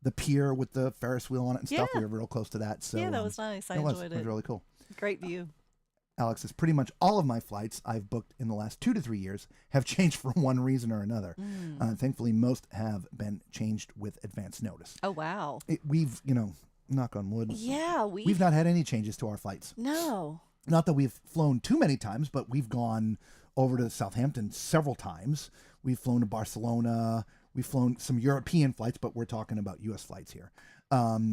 the pier with the Ferris wheel on it and stuff. We were real close to that. So yeah, that was nice. I enjoyed it. It was really cool. Great view. Alex says, pretty much all of my flights I've booked in the last 2 to 3 years have changed for one reason or another. Thankfully, most have been changed with advance notice. Oh, wow. We've, knock on wood. Yeah, we've not had any changes to our flights. No. Not that we've flown too many times, but we've gone over to Southampton several times. We've flown to Barcelona. We've flown some European flights, but we're talking about U.S. flights here.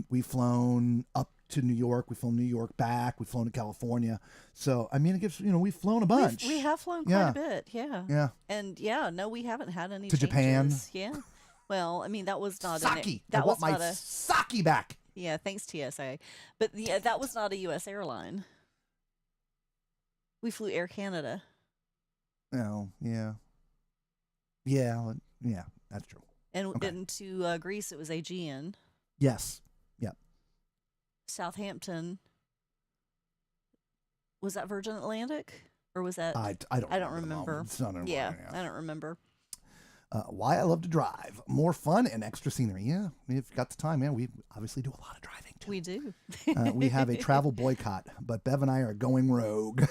We've flown up to New York. We've flown New York back. We've flown to California. So, I mean, it gives, we've flown a bunch. We have flown quite a bit, yeah. Yeah. And no, we haven't had any To changes. Japan. Yeah. Well, I mean, that was not Saki. that I was want not my a sake back. yeah. Thanks TSA, but that was not a U.S. airline. We flew Air Canada. Oh, yeah. Yeah, that's true. And Okay. into Greece, it was Aegean. Yes. Yeah. Southampton. Was that Virgin Atlantic? Or was that? I don't I don't at the moment. remember. It's not in Yeah, mind, I don't remember. Why I love to drive. More fun and extra scenery. Yeah, we've got the time, man. We obviously do a lot of driving, too. We do. We have a travel boycott, but Bev and I are going rogue.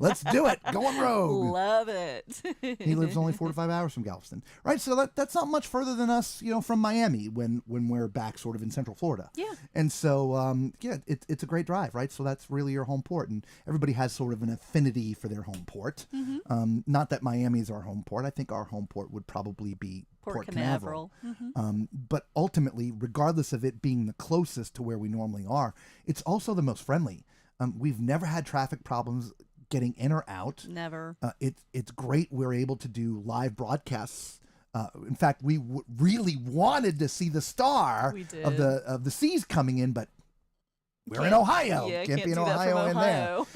Let's do it. Going rogue. Love it. He lives only 4 to 5 hours from Galveston. Right, so that's not much further than us, from Miami when we're back sort of in Central Florida. Yeah. And so, it's a great drive, right? So that's really your home port. And everybody has sort of an affinity for their home port. Mm-hmm. Not that Miami's our home port. I think our home port would probably be Port Canaveral. Mm-hmm. But ultimately, regardless of it being the closest to where we normally are, it's also the most friendly. We've never had traffic problems getting in or out. Never. It's great we're able to do live broadcasts. In fact, we really wanted to see the star We did. of the seas coming in, but we're in Ohio. Yeah, Can't be in do that Ohio from in there. Ohio.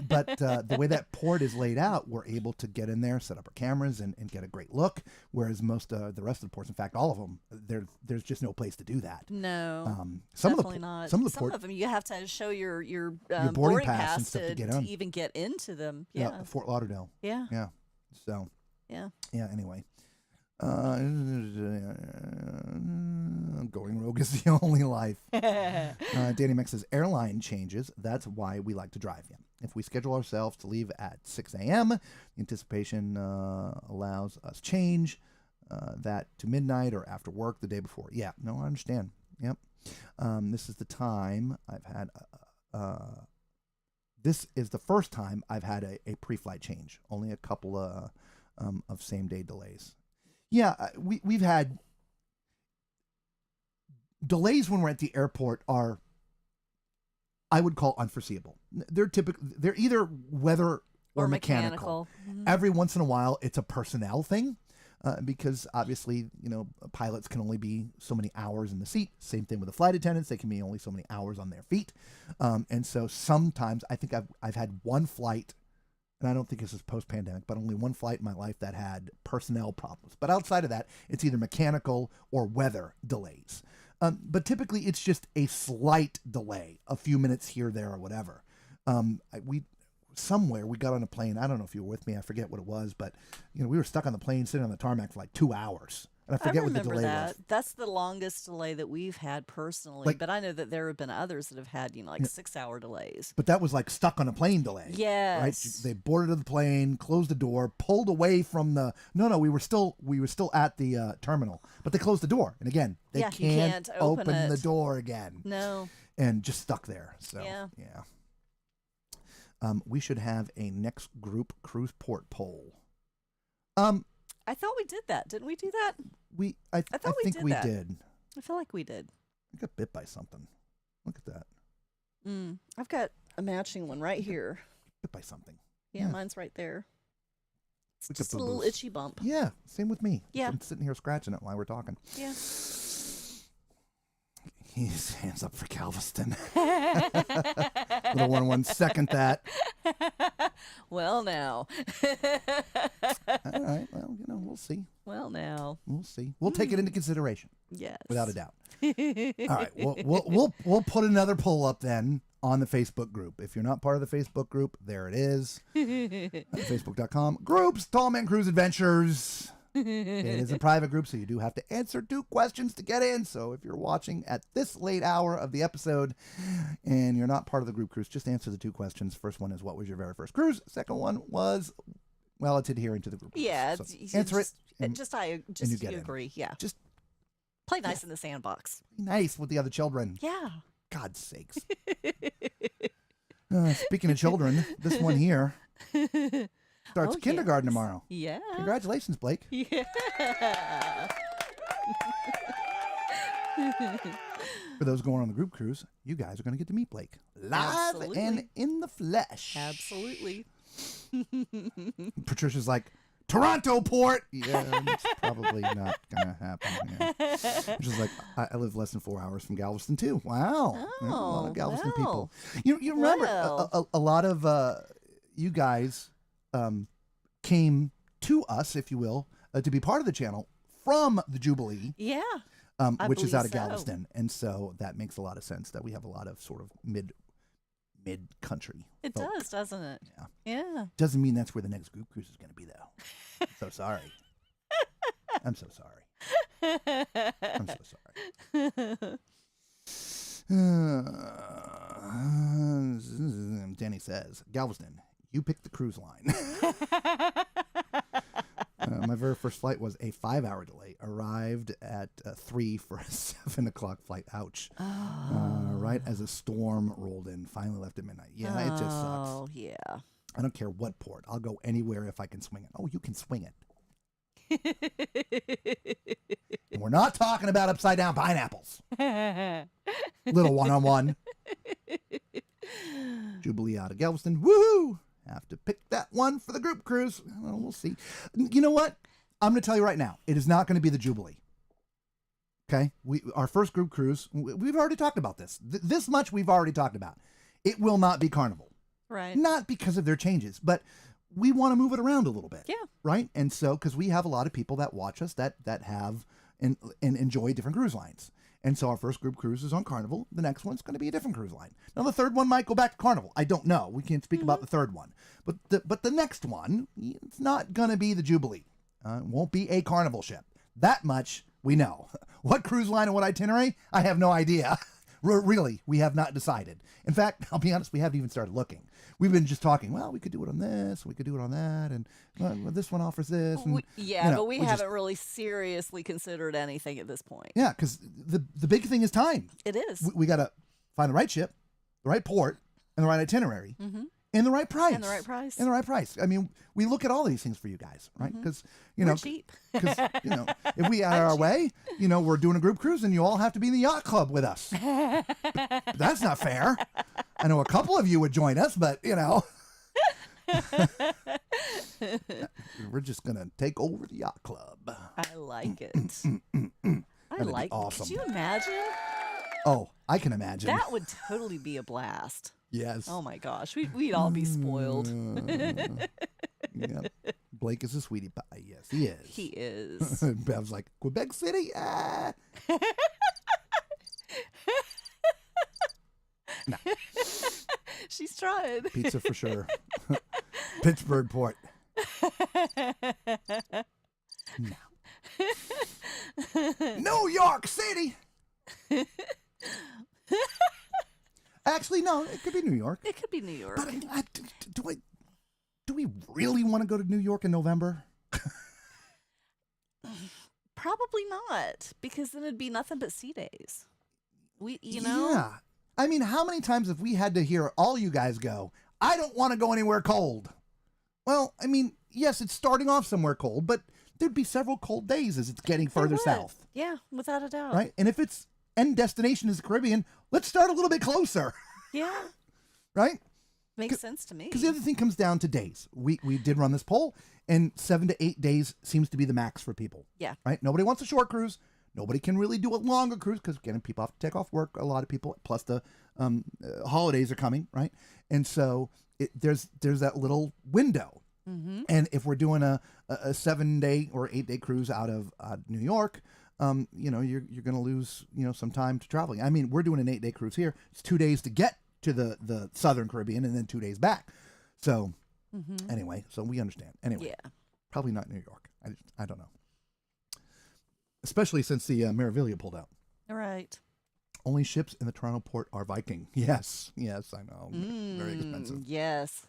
But the way that port is laid out, we're able to get in there, set up our cameras, and get a great look. Whereas most the rest of the ports, in fact, all of them, there's just no place to do that. No. Definitely not. Some of the of them you have to show your boarding boarding pass and pass stuff to get to in. even get into them. Yeah. Fort Lauderdale. Yeah. Yeah. So. Yeah. Yeah, anyway. Going rogue is the only life. Danny Mac says, airline changes. That's why we like to drive. Yeah. If we schedule ourselves to leave at 6 a.m., the anticipation allows us change that to midnight or after work the day before. Yeah, no, I understand. Yep. This is the time I've had... this is the first time I've had a pre-flight change. Only a couple of same-day delays. Yeah, we've had delays when we're at the airport are, I would call unforeseeable. They're either weather or mechanical. Mm-hmm. Every once in a while, it's a personnel thing because obviously, pilots can only be so many hours in the seat. Same thing with the flight attendants; they can be only so many hours on their feet. And so sometimes, I think I've had one flight. And I don't think this is post-pandemic, but only one flight in my life that had personnel problems. But outside of that, it's either mechanical or weather delays. But typically, it's just a slight delay, a few minutes here, there, or whatever. We got on a plane. I don't know if you were with me. I forget what it was, but we were stuck on the plane, sitting on the tarmac for like 2 hours. And I forget what the delay was. That's the longest delay that we've had personally. But I know that there have been others that have had, 6-hour delays. But that was like stuck on a plane delay. Yes. Right? They boarded the plane, closed the door, pulled away from the... No, we were still at the terminal. But they closed the door. And again, they you can't open the it. door again. No. And just stuck there. So, yeah. We should have a next group cruise port poll. I thought we did that. Didn't we do that? I think we did. I feel like we did. I got bit by something. Look at that. I've got a matching one right here. Bit by something. Yeah, mine's right there. It's Look just at a the little loose. itchy bump. Yeah, same with me. Yeah. I'm sitting here scratching it while we're talking. Yeah. His hands up for Galveston. Little one second that. Well, now. All right. Well, we'll see. Well, now. We'll see. We'll take it into consideration. Yes. Without a doubt. All right. We'll put another poll up then on the Facebook group. If you're not part of the Facebook group, there it is. Facebook.com. Groups, Tall Man Cruise Adventures. It is a private group, so you do have to answer 2 questions to get in. So if you're watching at this late hour of the episode and you're not part of the group cruise, just answer the 2 questions. First one is, what was your very first cruise? Second one was, well, it's adhering to the group. Yeah. So answer it. And you get agree. Yeah. Just play nice in the sandbox. be nice with the other children. Yeah. God's sakes. Speaking of children, this one here starts Oh, kindergarten yes. tomorrow. Yeah. Congratulations, Blake. Yeah. For those going on the group cruise, you guys are going to get to meet Blake live Absolutely. and in the flesh. Absolutely. Patricia's like, Toronto port. Yeah, it's probably not going to happen. Yeah. She's like, I live less than 4 hours from Galveston too. Wow. Yeah, a lot of Galveston people. You remember a lot of you guys came to us, if you will, to be part of the channel from the Jubilee. Yeah. Which is out of believe so. Galveston, and so that makes a lot of sense that we have a lot of sort of mid country. It does, doesn't it? Yeah. Yeah. Doesn't mean that's where the next group cruise is going to be, though. I'm so sorry. I'm so sorry. I'm so sorry. Danny says, Galveston, you picked the cruise line. My very first flight was a 5-hour delay. Arrived at 3 for a 7 o'clock flight. Ouch. Right as a storm rolled in. Finally left at midnight. Yeah, it just sucks. Oh, yeah. I don't care what port. I'll go anywhere if I can swing it. Oh, you can swing it. And we're not talking about upside down pineapples. Little one-on-one. Jubilee out of Galveston. Woohoo! Have to pick that one for the group cruise. Well, we'll see. You know what? I'm going to tell you right now. It is not going to be the Jubilee. Okay? Our first group cruise, we've already talked about this. This much we've already talked about. It will not be Carnival. Right. Not because of their changes, but we want to move it around a little bit. Yeah. Right? And so, because we have a lot of people that watch us that have and enjoy different cruise lines. And so our first group cruise is on Carnival. The next one's going to be a different cruise line. Now the third one might go back to Carnival. I don't know. We can't speak about the third one. But the next one, it's not going to be the Jubilee. It won't be a Carnival ship. That much we know. What cruise line and what itinerary? I have no idea. Really, we have not decided. In fact, I'll be honest, we haven't even started looking. We've been just talking, well, we could do it on this, we could do it on that, and well, this one offers this. And, but we haven't really seriously considered anything at this point. Yeah, because the big thing is time. It is. We got to find the right ship, the right port, and the right itinerary, and the right price. And the right price. And the right price. I mean, we look at all these things for you guys, right? Because, We're cheap. Because, if we out our way, we're doing a group cruise and you all have to be in the yacht club with us. But that's not fair. I know a couple of you would join us, but, we're just going to take over the yacht club. I like it. I That'd like be awesome. Could you imagine? Oh, I can imagine. That would totally be a blast. Yes. Oh my gosh, we'd all be spoiled. Yeah. Blake is a sweetie pie. Yes, he is. He is. Bev's like, Quebec City? Ah. No. She's trying. Pizza for sure. Pittsburgh Port. No. New York City. Actually, no, it could be New York. It could be New York. But do we really want to go to New York in November? Probably not, because then it'd be nothing but sea days. Yeah. I mean, how many times have we had to hear all you guys go, I don't want to go anywhere cold? Well, I mean, yes, it's starting off somewhere cold, but there'd be several cold days as it's getting further south. Yeah, without a doubt. Right? And if its end destination is the Caribbean, let's start a little bit closer. Yeah. Right? Makes sense to me. Because the other thing comes down to days. We did run this poll, and 7 to 8 days seems to be the max for people. Yeah. Right? Nobody wants a short cruise. Nobody can really do a longer cruise because, again, people have to take off work, a lot of people, plus the holidays are coming, right? And so there's that little window. Mm-hmm. And if we're doing a 7-day or 8-day cruise out of New York, you're going to lose, some time to traveling. I mean, we're doing an 8-day cruise here. It's 2 days to get to the Southern Caribbean and then 2 days back. So anyway, so we understand. Anyway, yeah. Probably not New York. I don't know. Especially since the Meraviglia pulled out. All right. Only ships in the Toronto port are Viking. Yes, I know. Very expensive. Yes.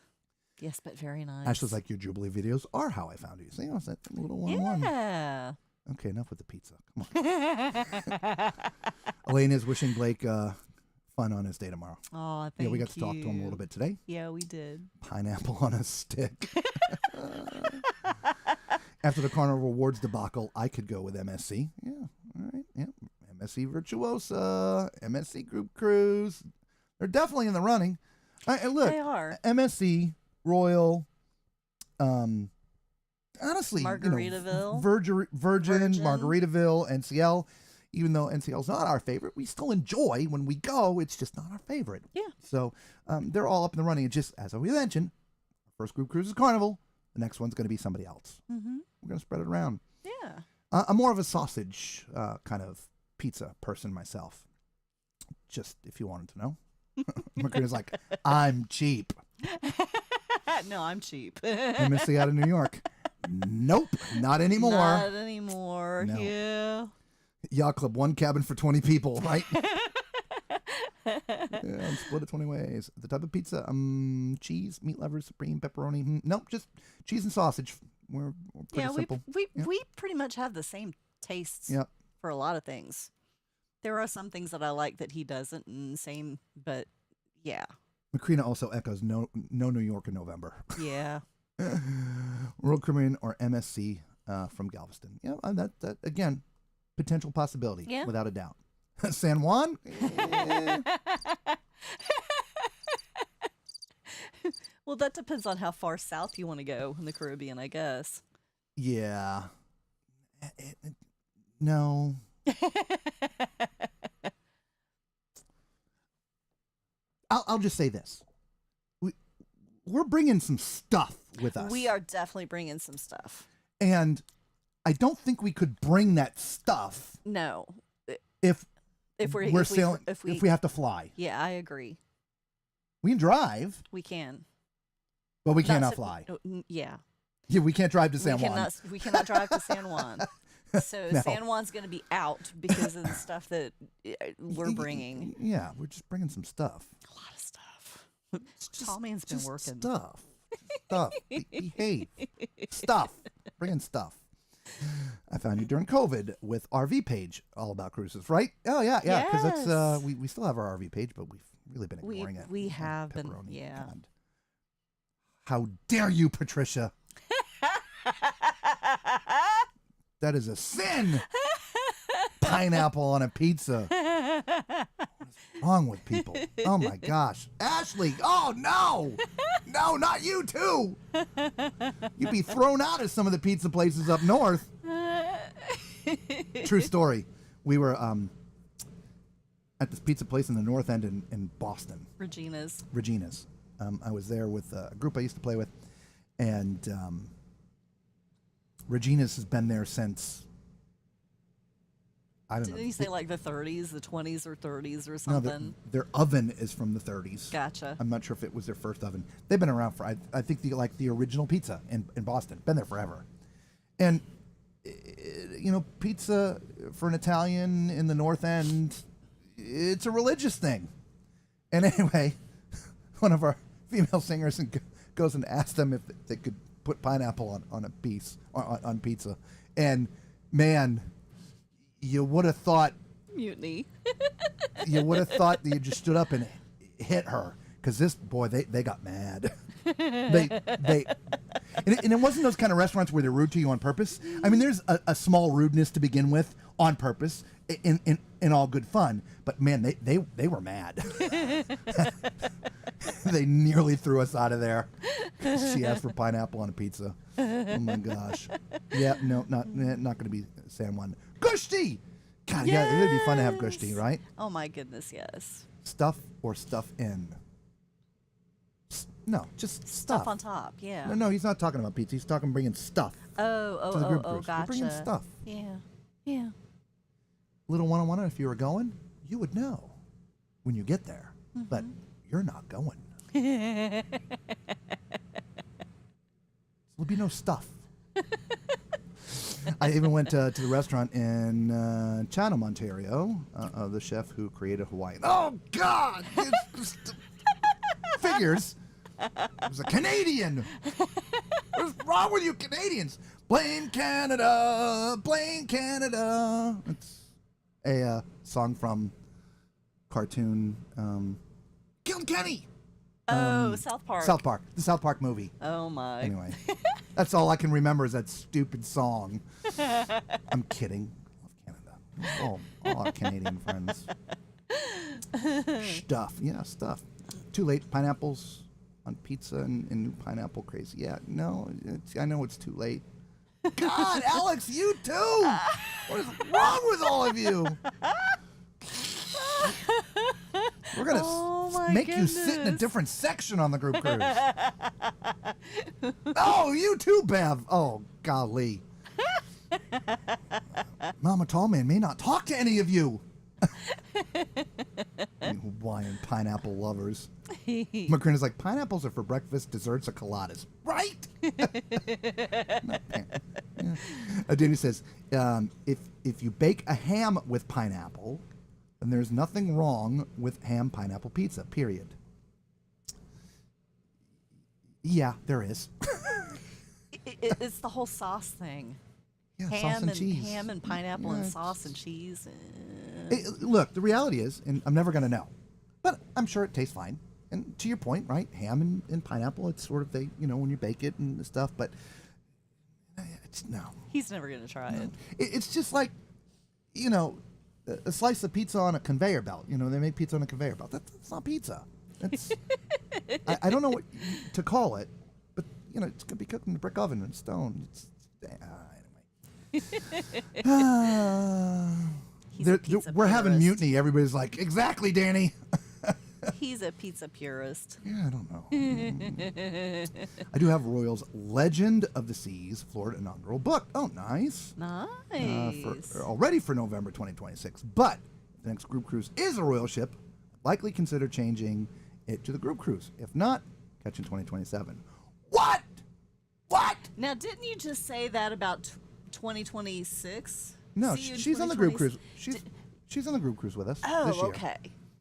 Yes, but very nice. Ashley's like, your Jubilee videos are how I found you. See, it's that little one-on-one. Yeah. Okay, enough with the pizza. Come on. Elaine is wishing Blake fun on his day tomorrow. Oh, thank Yeah, we got to talk to him a little bit today. Yeah, we did. Pineapple on a stick. After the Carnival Awards debacle, I could go with MSC. Yeah, all right. Yeah, MSC Virtuosa, MSC Group Cruise. They're definitely in the running. Look, They are. MSC, Royal, honestly, Margaritaville. Virgin, Margaritaville, NCL. Even though NCL's not our favorite, we still enjoy when we go. It's just not our favorite. Yeah. So they're all up in the running. It just, as we mentioned, our first group cruise is Carnival. The next one's going to be somebody else. Mm-hmm. We're going to spread it around. Yeah. I'm more of a sausage kind of pizza person myself. Just if you wanted to know. Macrina's like, I'm cheap. No, I'm cheap. MSC out of New York. Nope, not anymore. Not anymore. No. Yeah. Yacht Club, one cabin for 20 people, right? Yeah, split it 20 ways. The type of pizza, cheese, meat lovers, supreme, pepperoni. Nope, just cheese and sausage. We're pretty simple. We pretty much have the same tastes Yep. for a lot of things. There are some things that I like that he doesn't, and same, but yeah. Macrina also echoes no New York in November. Yeah. Royal Caribbean or MSC from Galveston. Yeah, that again, potential possibility, Yeah. without a doubt. San Juan? Well, that depends on how far south you want to go in the Caribbean, I guess. Yeah. No. I'll just say this. We're bringing some stuff with us. We are definitely bringing some stuff. And I don't think we could bring that stuff No. if we're sailing, if if we have to fly. Yeah, I agree. We can drive, We can. but we Not cannot so- fly. Yeah. Yeah, we can't drive to San Juan. We cannot drive to San Juan. So No. San Juan's going to be out because of the stuff that we're bringing. Yeah, we're just bringing some stuff. A lot of stuff. It's just, Tallman's been just working. Stuff. Stuff. Behave. Stuff. Bringing stuff. I found you during COVID with RV page all about cruises, right? Oh yeah, yeah. Because Yes. that's we still have our RV page, but we've really been ignoring it. We have been, Pepperoni, yeah. God. How dare you, Patricia? That is a sin. Pineapple on a pizza. What's wrong with people? Oh my gosh. Ashley, oh no. No, not you too. You'd be thrown out of some of the pizza places up north. True story. We were at this pizza place in the North End in Boston. Regina's. I was there with a group I used to play with, and Regina's has been there since, I don't know. Didn't you say like the 30s, the 20s or 30s or No, something? their oven is from the 30s. Gotcha. I'm not sure if it was their first oven. They've been around for, I think, the original pizza in Boston. Been there forever. And, pizza for an Italian in the North End, it's a religious thing. And anyway, one of our female singers goes and asks them if they could put pineapple on a piece, on pizza. And, man, you would have thought Mutiny. you would have thought that you just stood up and hit her, because they got mad. and it wasn't those kind of restaurants where they're rude to you on purpose. I mean, there's a small rudeness to begin with on purpose in all good fun, but man, they were mad. They nearly threw us out of there. She asked for pineapple on a pizza. Oh my gosh. Yeah, no, not going to be San Juan. Gushti! God, yeah, it'd be fun to have gushti, right? Oh my goodness, yes. Stuff or stuff in? No, just stuff. On top, yeah. No, he's not talking about pizza. He's talking bringing stuff. to the group cruise. We're gotcha. bringing stuff. Yeah. Little one-on-one, if you were going, you would know when you get there. But you're not going. There'll be no stuff. I even went to the restaurant in Chatham, Ontario. The chef who created Hawaii. Oh God! Figures. It was a Canadian. What's wrong with you Canadians? Blame Canada. Blame Canada. It's a song from cartoon. Kilkenny. South Park. South Park. The South Park movie. Oh my. Anyway, that's all I can remember is that stupid song. I'm kidding. I love Canada. All our Canadian friends. Stuff. Yeah, stuff. Too late. Pineapples on pizza and new pineapple crazy. Yeah, no, I know it's too late. God, Alex, you too. What is wrong with all of you? We're gonna make you sit in a different section on the group cruise. Oh, you too, Bev. Oh, golly. Mama Tallman may not talk to any of you. You Hawaiian pineapple lovers. Macrina's like, pineapples are for breakfast, desserts, or coladas. Right? Danny says, if you bake a ham with pineapple, then there's nothing wrong with ham pineapple pizza, period. Yeah, there is. It's the whole sauce thing. Yeah, sauce and cheese. Ham and pineapple and sauce and cheese. Look, the reality is, and I'm never going to know, but I'm sure it tastes fine. And to your point, right, ham and pineapple, it's sort of, when you bake it and stuff, but no. He's never going to try it. It's just like, a slice of pizza on a conveyor belt. They make pizza on a conveyor belt. That's not pizza. That's, I don't know what to call it, but, it's going to be cooked in a brick oven and stone. Anyway. We're having mutiny. Everybody's like, exactly, Danny. He's a pizza purist. Yeah, I don't know. I do have Royal's Legend of the Seas Florida inaugural book. Oh, nice. Nice. Already for November 2026. But the next group cruise is a Royal ship. Likely consider changing it to the group cruise. If not, catch in 2027. What? Now, didn't you just say that about 2026? No, she's on the group cruise. She's on the group cruise with us this year.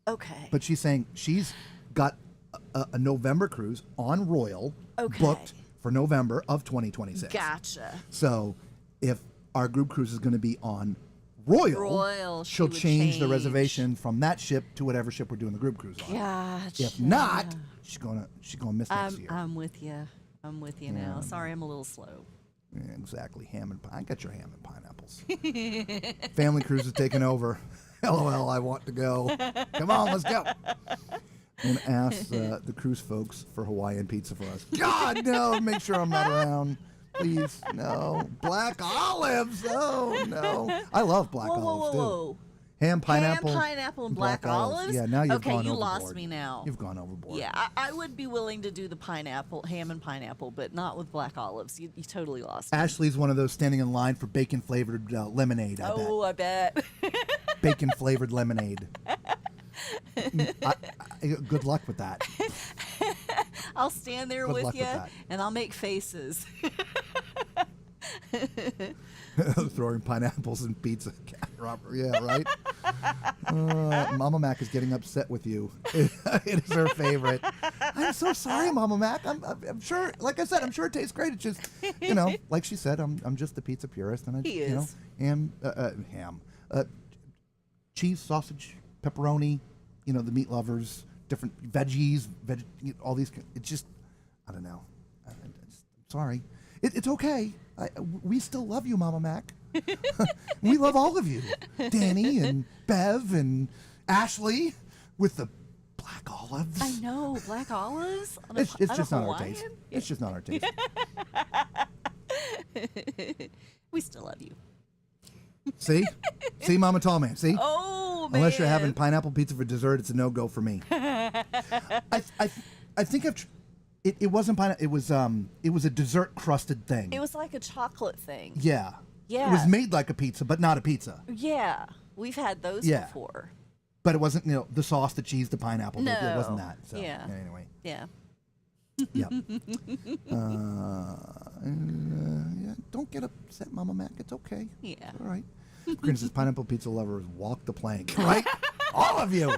Okay. But she's saying she's got a November cruise on Royal booked for November of 2026. Gotcha. So if our group cruise is going to be on Royal, she'll change the reservation from that ship to whatever ship we're doing the group cruise on. Gotcha. If not, she's gonna miss next year. I'm with you. Now. Sorry, I'm a little slow. Yeah, exactly. I got your ham and pineapples. Family cruise is taking over. LOL, I want to go. Come on, let's go. And ask the cruise folks for Hawaiian pizza for us. God, no, make sure I'm not around. Please, no. Black olives. Oh, no. I love black olives, too. Ham, pineapple, and black olives? Yeah, now you've gone overboard. Okay, you lost me now. You've gone overboard. Yeah, I would be willing to do the ham and pineapple, but not with black olives. You totally lost me. Ashley's one of those standing in line for bacon-flavored lemonade, I bet. Bacon-flavored lemonade. Good luck with that. I'll stand there with you, and I'll make faces. Throwing pineapples and pizza. Yeah, right? Mama Mac is getting upset with you. It is her favorite. I'm so sorry, Mama Mac. I'm sure, like I said, I'm sure it tastes great. It's just, like she said, I'm just a pizza purist. And ham, cheese, sausage, pepperoni, the meat lovers, different veggies, all these. It's just, I don't know. I'm sorry. It's okay. We still love you, Mama Mac. We love all of you. Danny and Bev and Ashley with the black olives. I know, black olives? It's just not our taste. It's just not our taste. We still love you. See, Mama Tallman. See. Oh man. Unless you're having pineapple pizza for dessert, it's a no-go for me. I think it wasn't pineapple. It was a dessert crusted thing. It was like a chocolate thing. Yeah. Yeah. It was made like a pizza, but not a pizza. Yeah, we've had those before. But it wasn't, the sauce, the cheese, the pineapple. No. It wasn't that. So, yeah. Anyway. Yeah. Yeah. Don't get upset, Mama Mac. It's okay. Yeah. It's all right. Grin says pineapple pizza lovers walk the plank, right? All of you.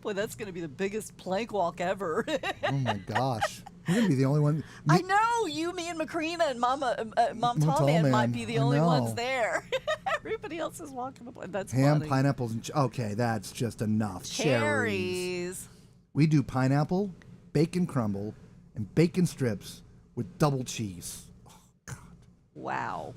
Boy, that's going to be the biggest plank walk ever. Oh my gosh, we're gonna be the only one. I know you, me, and Macrina and Mom Tallman might be the only ones there. Everybody else is walking the That's Ham, funny. pineapples, and okay, that's just enough. Cherries. We do pineapple, bacon crumble, and bacon strips with double cheese. Oh, God. Wow.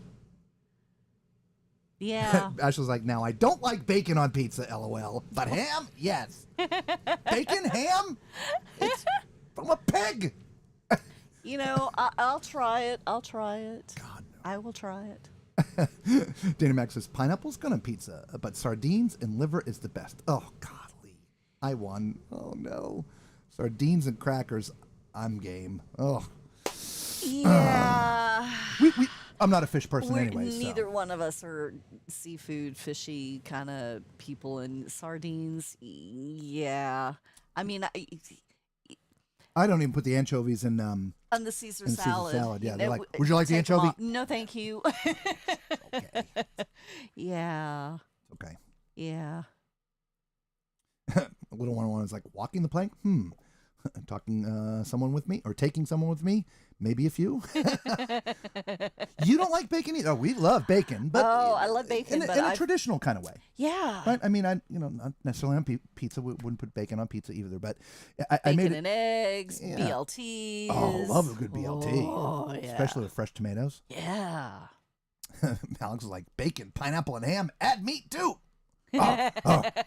Yeah. Ash was like, now I don't like bacon on pizza, LOL. But ham, yes. Bacon, ham? It's from a pig. I'll try it. I'll try it. God, no. I will try it. Dana Max says, pineapple's good on pizza, but sardines and liver is the best. Oh, golly. I won. Oh, no. Sardines and crackers, I'm game. Oh. Yeah. I'm not a fish person anyway. Neither one of us are seafood, fishy kind of people, and sardines. Yeah. I mean, I don't even put the anchovies in on the Caesar in the salad. Caesar salad. Yeah, you they're know, like, would you like the take 'em anchovy? off. No, thank you. Okay. Yeah. Okay. Yeah. A little one was like, walking the plank? Talking someone with me or taking someone with me? Maybe a few. You don't like bacon either? Oh, we love bacon, but I love bacon, in but a traditional kind of way. Yeah. Right? I mean, not necessarily on pizza. We wouldn't put bacon on pizza either, but I Bacon made it. and eggs, Yeah. BLTs. Oh, love a good BLT, Oh, yeah. especially with fresh tomatoes. Yeah. Alex was like, bacon, pineapple, and ham. Add meat too.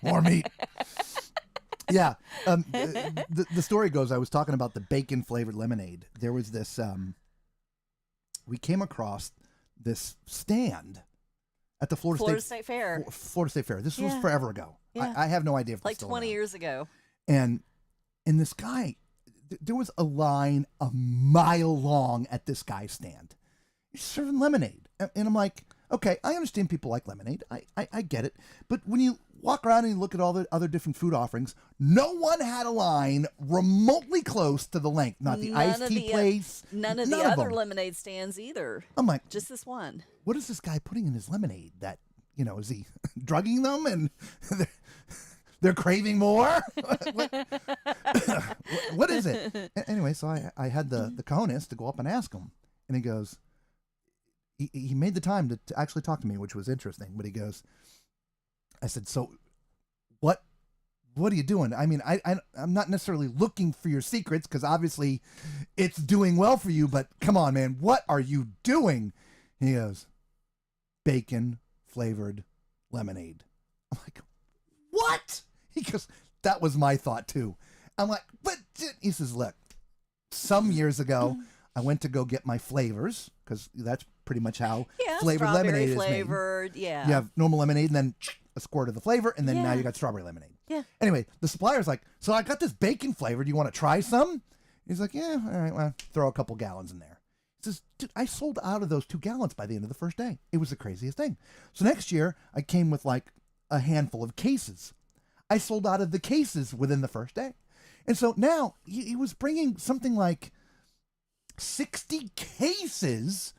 More meat. Yeah. The story goes, I was talking about the bacon flavored lemonade. There was this, we came across this stand at the Florida State Fair. Florida State Fair. This was Yeah. forever ago. Yeah. I have no idea if it's Like still 20 around. years ago. And this guy, there was a line a mile long at this guy's stand. He's serving lemonade. And I'm like, okay, I understand people like lemonade. I get it. But when you walk around and you look at all the other different food offerings, no one had a line remotely close to the length. Not the iced tea place. None of the other lemonade stands either. I'm like, Just this one. what is this guy putting in his lemonade? That, is he drugging them and they're craving more? What is it? Anyway, so I had the cojones to go up and ask him. And he goes, he made the time to actually talk to me, which was interesting. But he goes, I said, so what are you doing? I mean, I'm not necessarily looking for your secrets because obviously it's doing well for you, but come on, man, what are you doing? He goes, bacon flavored lemonade. I'm like, what? He goes, that was my thought too. I'm like, but he says, look, some years ago, I went to go get my flavors because that's pretty much how flavored lemonade flavored, is made. yeah. You have normal lemonade and then a squirt of the flavor, and then now Yeah. you got strawberry lemonade. Yeah. Anyway, the supplier's like, so I got this bacon flavor. Do you want to try some? He's like, yeah, all right, well, throw a couple gallons in there. He says, dude, I sold out of those 2 gallons by the end of the first day. It was the craziest thing. So next year, I came with like a handful of cases. I sold out of the cases within the first day. And so now he was bringing something like 60 cases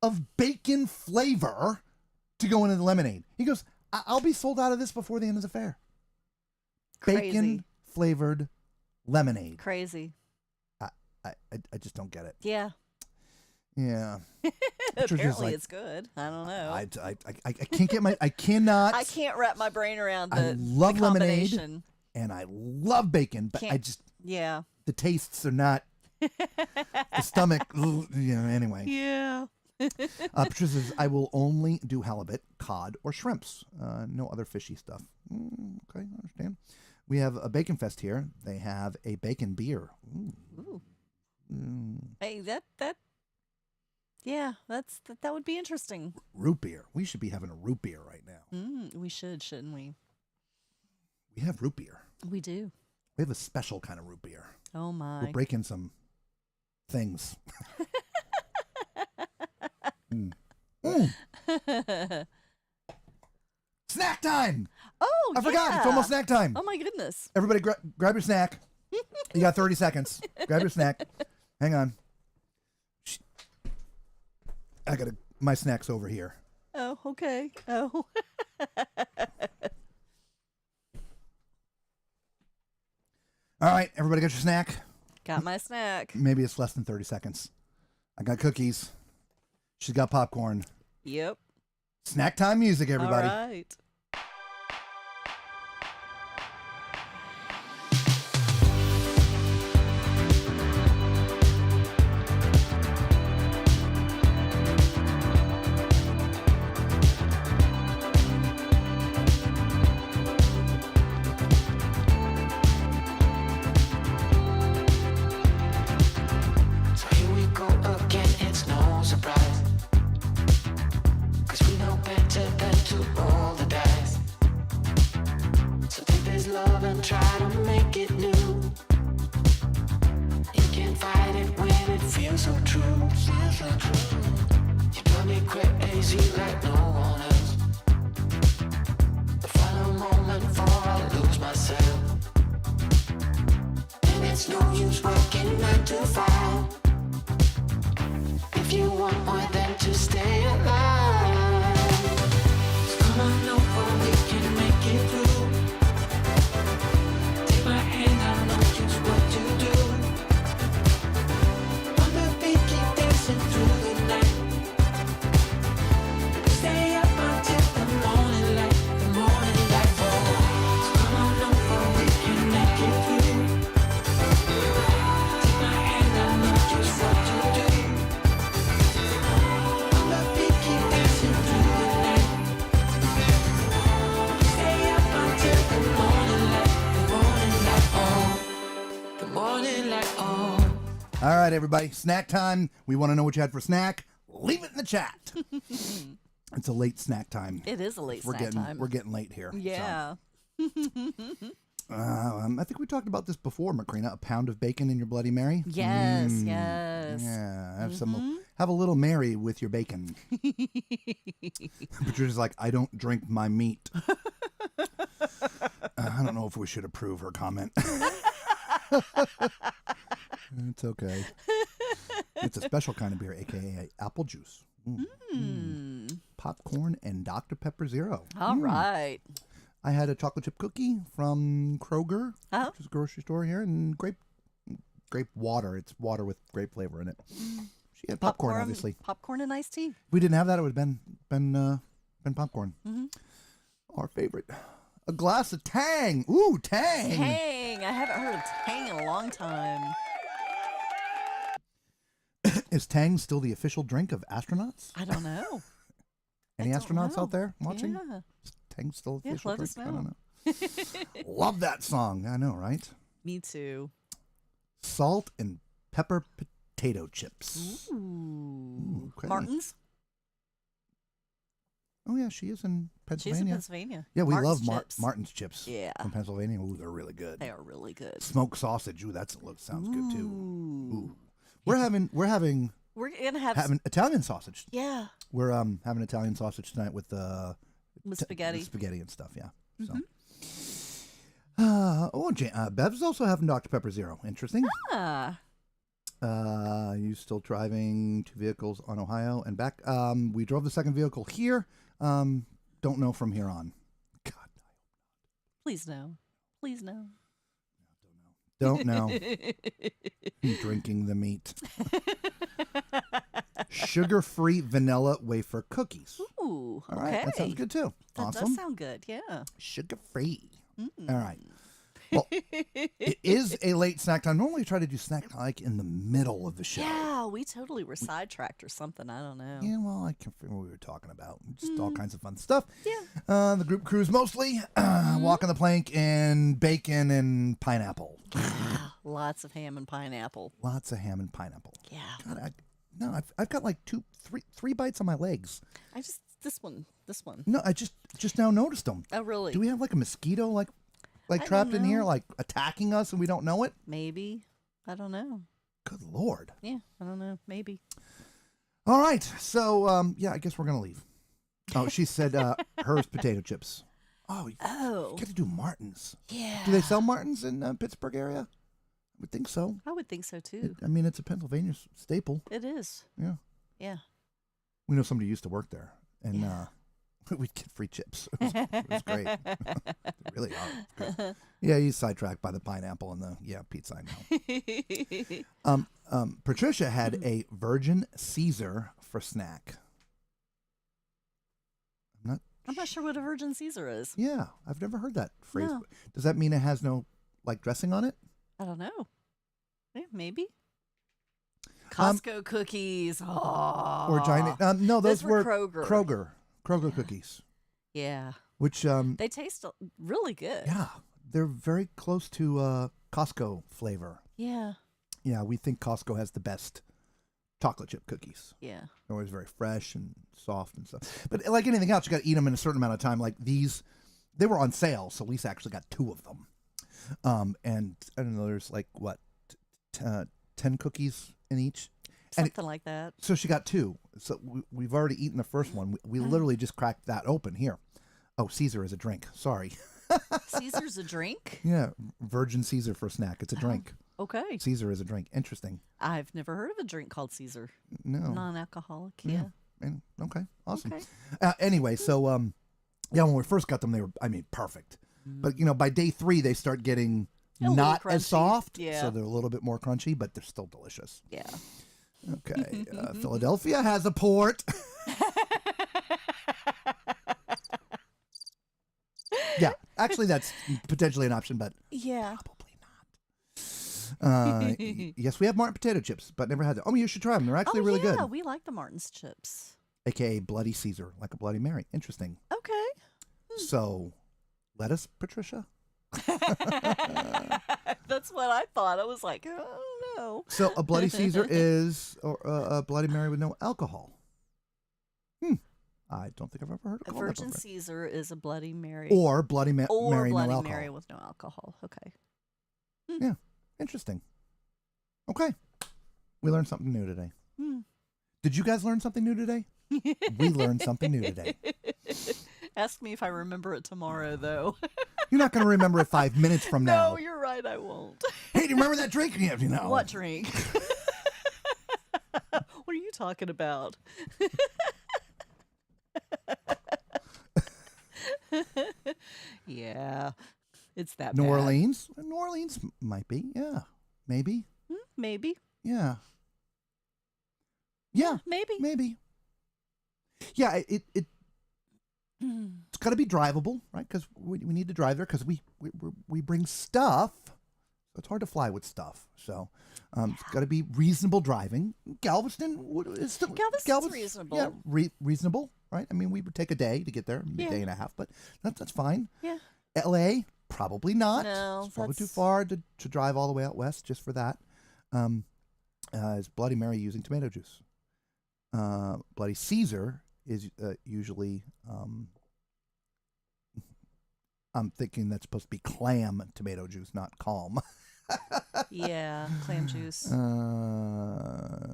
of bacon flavor to go into the lemonade. He goes, I'll be sold out of this before the end of the fair. Crazy. Bacon flavored lemonade. Crazy. I just don't get it. Yeah. Yeah. Apparently like- it's good. I don't know. I can't get I cannot. I can't wrap my brain around I the love the lemonade. combination. And I love bacon, but Can't- I just, Yeah. the tastes are not, the stomach, anyway. Yeah. Patricia says, I will only do halibut, cod, or shrimps. No other fishy stuff. Okay, I understand. We have a bacon fest here. They have a bacon beer. Ooh. Hey, yeah, that would be interesting. Root beer. We should be having a root beer right now. We should, shouldn't we? We have root beer. We do. We have a special kind of root beer. Oh my. We're breaking some things. Snack time! Oh, I forgot. It's yeah. almost snack time. Oh my goodness. Everybody grab your snack. You got 30 seconds. Grab your snack. Hang on. I got my snack's over here. Oh, okay. Oh. All right, everybody got your snack? Got my snack. Maybe it's less than 30 seconds. I got cookies. She's got popcorn. Yep. Snack time music, everybody. All right. So here we go again, it's no surprise. 'Cause we know better than to roll the dice. So take this love and try to make it new. You can't fight it when it feels so true. You drive me crazy like no one else. The final moment before I lose myself. And it's no use working 9 to 5 if you want more than to stay alive. So come on over, we can make it through. Take my hand, I know just what to do. On the beat, keep dancing through the night. Stay up until the morning light, the morning light falls. So come on over, we can make it through. Take my hand, I know just what to do. On the beat, keep dancing through the night. Stay up until the morning light, the morning light, oh, the morning light, oh. All right, everybody. Snack time. We want to know what you had for snack. Leave it in the chat. It's a late snack time. It is a late We're snack getting time. we're getting late here. Yeah. I think we talked about this before, Macrina. A pound of bacon in your Bloody Mary. Yes, yes. Yeah, have a little Mary with your bacon. Patricia's like, I don't drink my meat. I don't know if we should approve her comment. It's okay. It's a special kind of beer, aka apple juice. Popcorn and Dr. Pepper Zero. All right. I had a chocolate chip cookie from Kroger, Oh. which is a grocery store here, and grape water. It's water with grape flavor in it. She had popcorn, obviously. Popcorn and iced tea. If we didn't have that, it would have been popcorn. Our favorite. A glass of Tang. Ooh, Tang. Tang. I haven't heard of Tang in a long time. Is Tang still the official drink of astronauts? I don't know. Any I don't astronauts know. out there watching? Yeah. Is Tang still Yeah, official let drink? us I don't know. know. Love that song. I know, right? Me too. Salt and pepper potato chips. Ooh. Okay. Martin's? Oh yeah, she is in Pennsylvania. She's in Pennsylvania. Yeah, we Martin's love chips. Martin's chips. Yeah. From Pennsylvania. Ooh, they're really good. They are really good. Smoked sausage. Ooh, sounds good too. Ooh. Ooh. We're having We're gonna have Italian sausage. yeah, We're having Italian sausage tonight with with spaghetti. with spaghetti and stuff. Yeah. Mm-hmm. So. Bev's also having Dr. Pepper Zero. Interesting. Ah, You still driving 2 vehicles on Ohio and back. We drove the second vehicle here. Don't know from here on. God, please no. Please no. don't know. Drinking the meat. Sugar-free vanilla wafer cookies. Ooh, All right, that sounds good too. That Awesome. does sound good. Yeah. Sugar-free. All right. Well, it is a late snack time. Normally, we try to do snack time like in the middle of the show. Yeah, we totally were sidetracked or something. I don't know. Yeah, well, I can't remember what we were talking about. Just all kinds of fun stuff. Yeah. The group cruise mostly walking the plank and bacon and pineapple. Lots of ham and pineapple. Lots of ham and pineapple. Yeah. God, I've got like three bites on my legs. I just this one. No, I just now noticed them. Oh, really? Do we have like a mosquito like I trapped don't in here, know. like attacking us and we don't know it? Maybe. I don't know. Good Lord. Yeah, I don't know. Maybe. All right. So, yeah, I guess we're going to leave. Oh, she said hers potato chips. Oh, you Oh. get to do Martin's. Yeah. Do they sell Martin's in Pittsburgh area? I would think so. I would think so too. I mean, it's a Pennsylvania staple. It is. Yeah. Yeah. We know somebody who used to work there, and Yeah. we'd get free chips. It was great. They really are. It's good. Yeah, he's sidetracked by the pineapple and the pizza. I know. Patricia had a Virgin Caesar for snack. I'm not sure what a Virgin Caesar is. Yeah, I've never heard that phrase. No. Does that mean it has no like dressing on it? I don't know. Yeah, maybe. Costco cookies. Oh. Or giant? No, those were Kroger. Kroger cookies. Yeah. Which They taste really good. yeah, they're very close to Costco flavor. Yeah. Yeah, we think Costco has the best chocolate chip cookies. Yeah. They're always very fresh and soft and stuff. But like anything else, you got to eat them in a certain amount of time. Like these, they were on sale, so Lisa actually got 2 of them. And I don't know, there's like what, 10 cookies in each. Something like that. So she got 2. So we've already eaten the first one. We literally just cracked that open here. Oh, Caesar is a drink. Sorry. Caesar's a drink? Yeah, Virgin Caesar for a snack. It's a drink. Okay. Caesar is a drink. Interesting. I've never heard of a drink called Caesar. No. Non-alcoholic. Yeah. Okay. Awesome. Okay. Anyway, so yeah, when we first got them, they were, I mean, perfect. But by day 3, they start getting A little not as crunchy. soft. Yeah. So they're a little bit more crunchy, but they're still delicious. Yeah. Okay. Philadelphia has a port. Yeah, actually, that's potentially an option, but Yeah. probably not. Yes, we have Martin potato chips, but never had them. Oh, you should try them. They're actually really yeah, good. we like the Martin's chips. AKA Bloody Caesar, like a Bloody Mary. Interesting. Okay. So, lettuce, Patricia? That's what I thought. I was like, oh no. So, a Bloody Caesar is a Bloody Mary with no alcohol. I don't think I've ever heard of A called that Virgin before. Caesar is a Bloody Mary. Or Bloody Mary, Or no Bloody alcohol. Mary with no alcohol. Okay. Yeah, interesting. Okay. We learned something new today. Did you guys learn something new today? We learned something new today. Ask me if I remember it tomorrow, though. You're not going to remember it 5 minutes from now. No, you're right. I won't. Hey, do you remember that drink? Yeah, What drink? What are you talking about? Yeah, it's that New bad. Orleans? New Orleans might be. Yeah. Maybe. Maybe. Yeah. Yeah. Maybe. Maybe. Yeah, it's got to be drivable, right? Because we need to drive there because we bring stuff. So it's hard to fly with stuff. So it's got to be reasonable driving. Galveston is still Galveston's reasonable. Yeah, reasonable, right? I mean, we would take a day to get there, a day and a half, but that's fine. Yeah. L.A. probably not. No, it's probably too that's- far to drive all the way out west just for that. Is Bloody Mary using tomato juice? Bloody Caesar is usually. I'm thinking that's supposed to be clam tomato juice, not calm. Yeah, clam juice.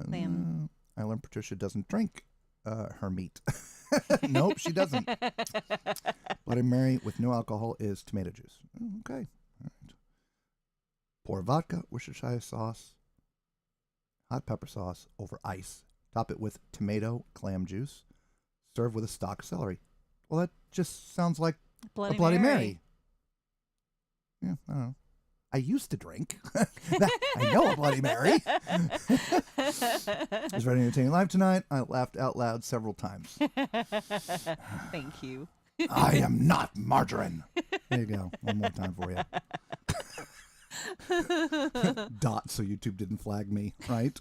Clam. I learned Patricia doesn't drink her meat. Nope, she doesn't. Bloody Mary with no alcohol is tomato juice. Okay. All right. Pour vodka, Worcestershire sauce, hot pepper sauce over ice. Top it with tomato clam juice. Serve with a stalk of celery. Well, that just sounds like Bloody, a Bloody Mary. Mary. Yeah, I don't know. I used to drink. I know a Bloody Mary. I was ready to entertain live tonight. I laughed out loud several times. Thank you. I am not margarine. There you go. One more time for you. Dot, so YouTube didn't flag me, right?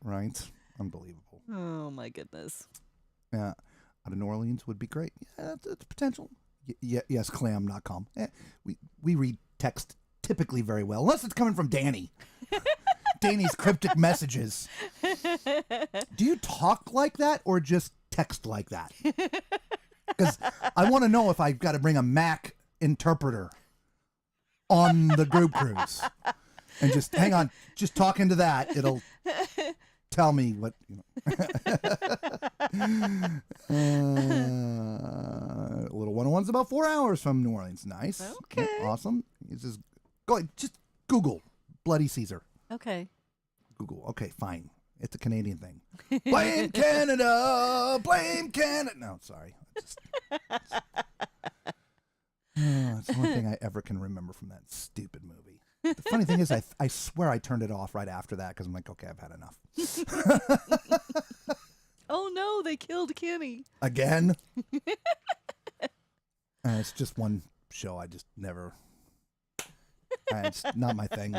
Right. Unbelievable. Oh my goodness. Yeah. Out of New Orleans would be great. Yeah, that's potential. Yes, clam, not calm. We read text typically very well, unless it's coming from Danny. Danny's cryptic messages. Do you talk like that or just text like that? Because I want to know if I've got to bring a Mac interpreter on the group cruise. And just, hang on, just talk into that. It'll tell me what, Little 101's about 4 hours from New Orleans. Nice. Okay. Yeah, awesome. You just Google Bloody Caesar. Okay. Google. Okay, fine. It's a Canadian thing. Blame Canada. Blame Canada. No, sorry. It's the only thing I ever can remember from that stupid movie. The funny thing is, I swear I turned it off right after that because I'm like, okay, I've had enough. Oh no, they killed Kenny. Again? It's just one show. I just never. It's not my thing.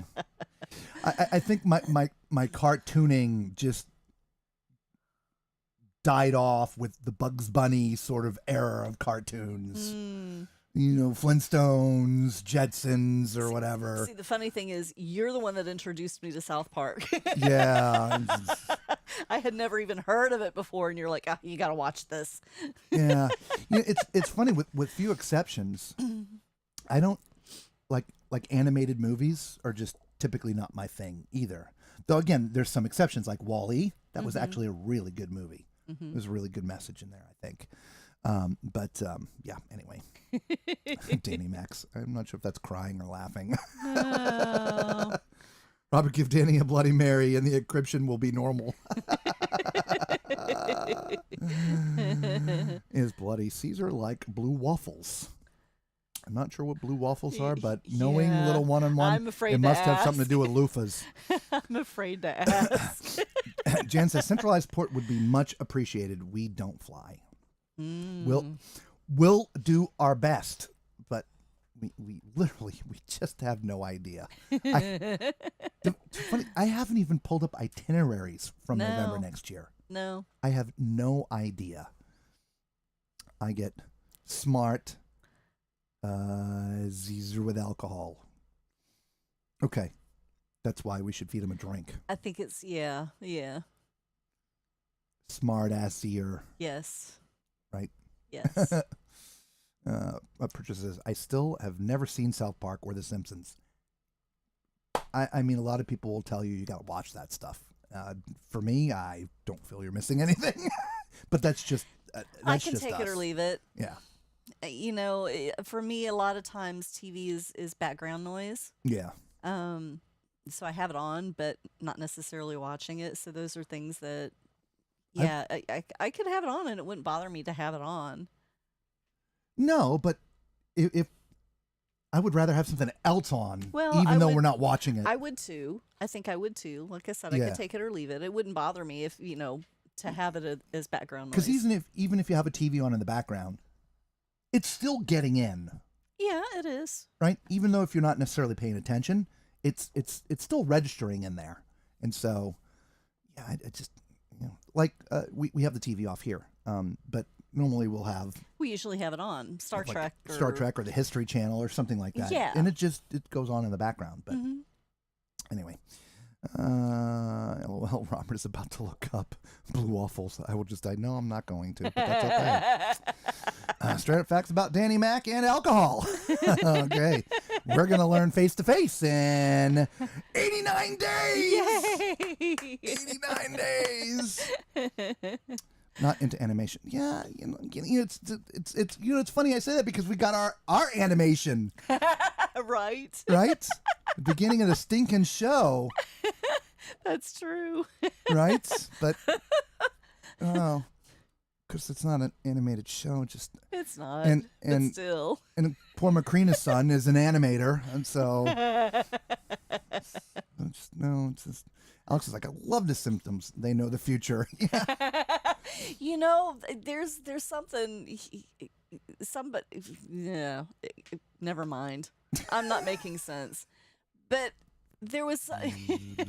I think my cartooning just died off with the Bugs Bunny sort of era of cartoons. You know, Flintstones, Jetsons, or whatever. See, the funny thing is, you're the one that introduced me to South Park. Yeah. I had never even heard of it before, and you're like, you got to watch this. Yeah. You know, it's funny, with few exceptions, I don't like animated movies are just typically not my thing either. Though again, there's some exceptions like Wall-E. That was actually a really good movie. There's a really good message in there, I think. Yeah, anyway. Danny Max. I'm not sure if that's crying or laughing. Oh. Robert, give Danny a Bloody Mary and the encryption will be normal. Is Bloody Caesar like blue waffles? I'm not sure what blue waffles are, but knowing Yeah, little one-on-one, I'm afraid it to must have something to ask. do with loofahs. I'm afraid to ask. Jan says centralized port would be much appreciated. We don't fly. We'll do our best, but we literally just have no idea. It's funny, I haven't even pulled up itineraries from November next year. No. I have no idea. I get smart Caesar with alcohol. Okay. That's why we should feed him a drink. I think it's, yeah. Smart assier, Yes. right? Yes. A purchase says, I still have never seen South Park or The Simpsons. I mean, a lot of people will tell you got to watch that stuff. For me, I don't feel you're missing anything. But that's just I can take it or leave it. Yeah. You know, for me, a lot of times TV is background noise. Yeah. So I have it on, but not necessarily watching it. So those are things that, yeah, I could have it on and it wouldn't bother me to have it on. No, but if I would rather have something else on, Well, even though we're not watching it. I would too. I think I would too. Like I said, I Yeah. could take it or leave it. It wouldn't bother me if, you know, to have it as background noise. Because even if you have a TV on in the background, it's still getting in, Yeah, it is. right? Even though if you're not necessarily paying attention, it's still registering in there. And so, yeah, I just, you know, like we have the TV off here, but normally we'll have We usually have it on. Star like Trek. Star Trek or the History Channel or something like that. Yeah. And it goes on in the background. But anyway, LOL, Robert is about to look up blue waffles. I know I'm not going to, but that's okay. Straight up facts about Danny Mac and alcohol. Okay. We're going to learn face to face in 89 days. Yay! 89 days. Not into animation. Yeah, you know, it's you know, it's funny I say that because we got our animation, Right. right? The beginning of the stinking show, That's true. right? But oh, because it's not an animated show, just It's not. And- but still. and poor Macrina's son is an animator, and so it's just Alex is like, I love the symptoms. They know the future. Yeah. You know, there's something. Somebody. Yeah. Never mind. I'm not making sense. But there was.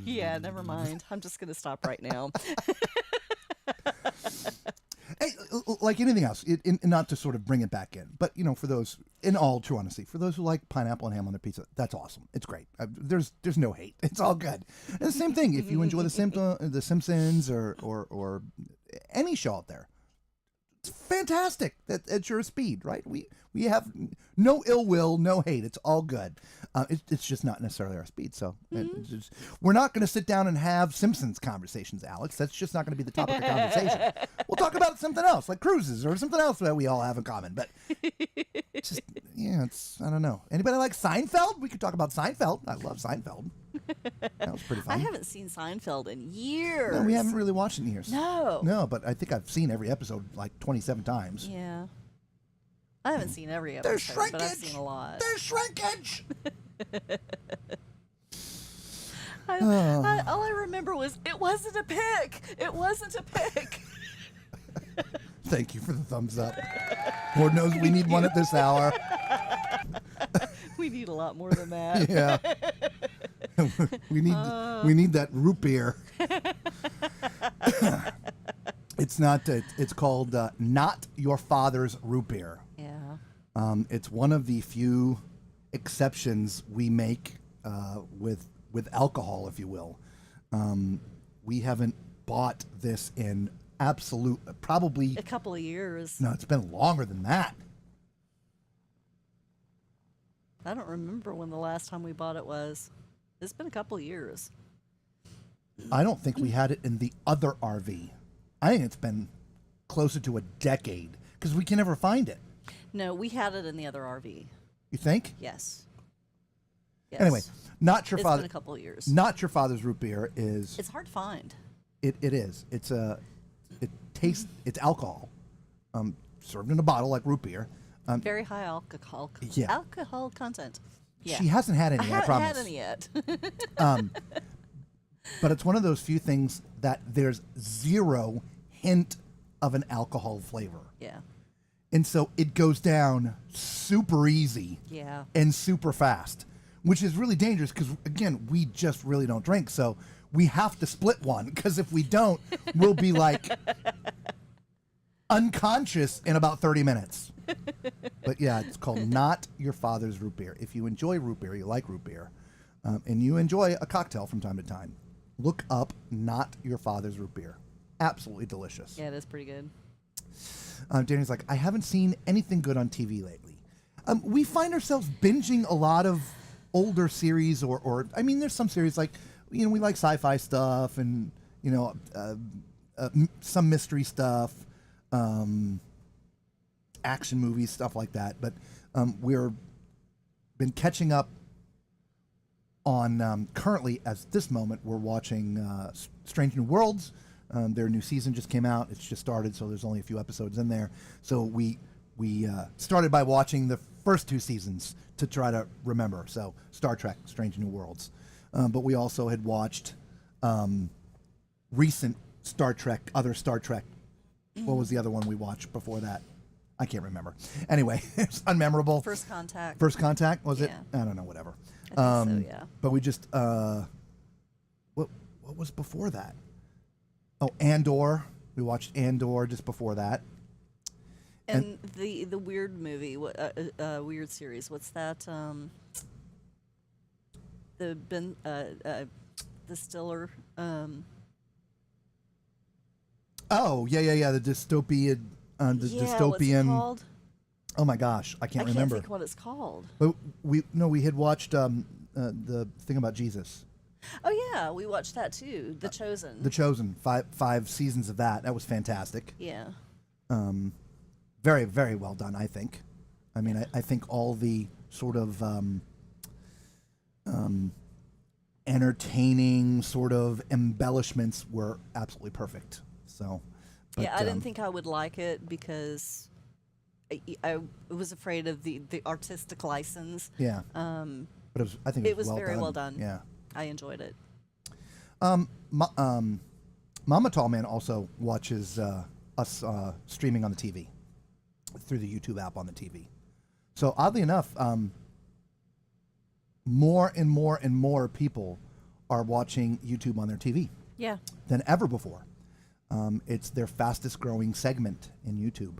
Yeah. Never mind. I'm just gonna stop right now. Hey, like anything else, not to sort of bring it back in, but you know, for those, in all true honesty, for those who like pineapple and ham on their pizza, that's awesome. It's great. There's no hate. It's all good. And the same thing if you enjoy the Simpsons or any show out there. It's fantastic. At your speed, right? We have no ill will, no hate. It's all good. It's just not necessarily our speed. So we're not going to sit down and have Simpsons conversations, Alex. That's just not going to be the topic of conversation. We'll talk about something else, like cruises or something else that we all have in common. But just I don't know. Anybody like Seinfeld? We could talk about Seinfeld. I love Seinfeld. That was pretty fun. I haven't seen Seinfeld in years. No, we haven't really watched it in years. No. No, but I think I've seen every episode like 27 times. Yeah. I haven't seen every episode, There's shrinkage. but I've seen a lot. There's shrinkage. All I remember was it wasn't a pick. It wasn't a pick. Thank you for the thumbs up. Lord knows we need one at this hour. We need a lot more than that. Yeah. we need that root beer. It's not. It's called Not Your Father's Root Beer. Yeah. It's one of the few exceptions we make with alcohol, if you will. We haven't bought this in probably A couple of years. no. It's been longer than that. I don't remember when the last time we bought it was. It's been a couple of years. I don't think we had it in the other RV. I think it's been closer to a decade because we can never find it. No, we had it in the other RV. You think? Yes. Yes. Anyway, not your It's father. been a couple of years. Not your father's root beer is. It's hard to find. It is. It tastes. It's alcohol, served in a bottle like root beer. Very high alcohol. Yeah. Alcohol content. Yeah. She hasn't had any. I I haven't promise. had any yet. But it's one of those few things that there's zero hint of an alcohol flavor, Yeah. and so it goes down super easy. Yeah. And super fast, which is really dangerous because, again, we just really don't drink. So we have to split one because if we don't, we'll be like unconscious in about 30 minutes. But yeah, it's called Not Your Father's Root Beer. If you enjoy root beer, you like root beer, and you enjoy a cocktail from time to time, look up Not Your Father's Root Beer. Absolutely delicious. Yeah, it is pretty good. Danny's like, I haven't seen anything good on TV lately. We find ourselves binging a lot of older series, or I mean, there's some series like, we like sci-fi stuff and, some mystery stuff, action movies, stuff like that. But we're been catching up on, currently, as this moment, we're watching Strange New Worlds. Their new season just came out. It's just started, so there's only a few episodes in there. So we started by watching the first two seasons to try to remember. So Star Trek, Strange New Worlds. But we also had watched recent Star Trek, other Star Trek. What was the other one we watched before that? I can't remember. Anyway, it's unmemorable. First Contact. First Contact, was it? Yeah. I don't know, whatever. I think so, yeah. But we just, what was before that? Oh, Andor. We watched Andor just before that. And the weird movie, weird series. What's that? The Stiller. Oh, yeah. The dystopian. What's it Dystopian. called? Oh my gosh, I can't remember. think what it's called. But we had watched the thing about Jesus. Oh yeah, we watched that too. The Chosen. The Chosen. Five seasons of that. That was fantastic. Yeah. Very, very well done, I think. I mean, I think all the sort of entertaining sort of embellishments were absolutely perfect. So, but, yeah, I didn't think I would like it because I was afraid of the artistic license. Yeah. But I think it was very well done. Yeah. I enjoyed it. Mama Tall Man also watches us streaming on the TV through the YouTube app on the TV. So oddly enough, more and more and more people are watching YouTube on their TV Yeah. than ever before. It's their fastest growing segment in YouTube.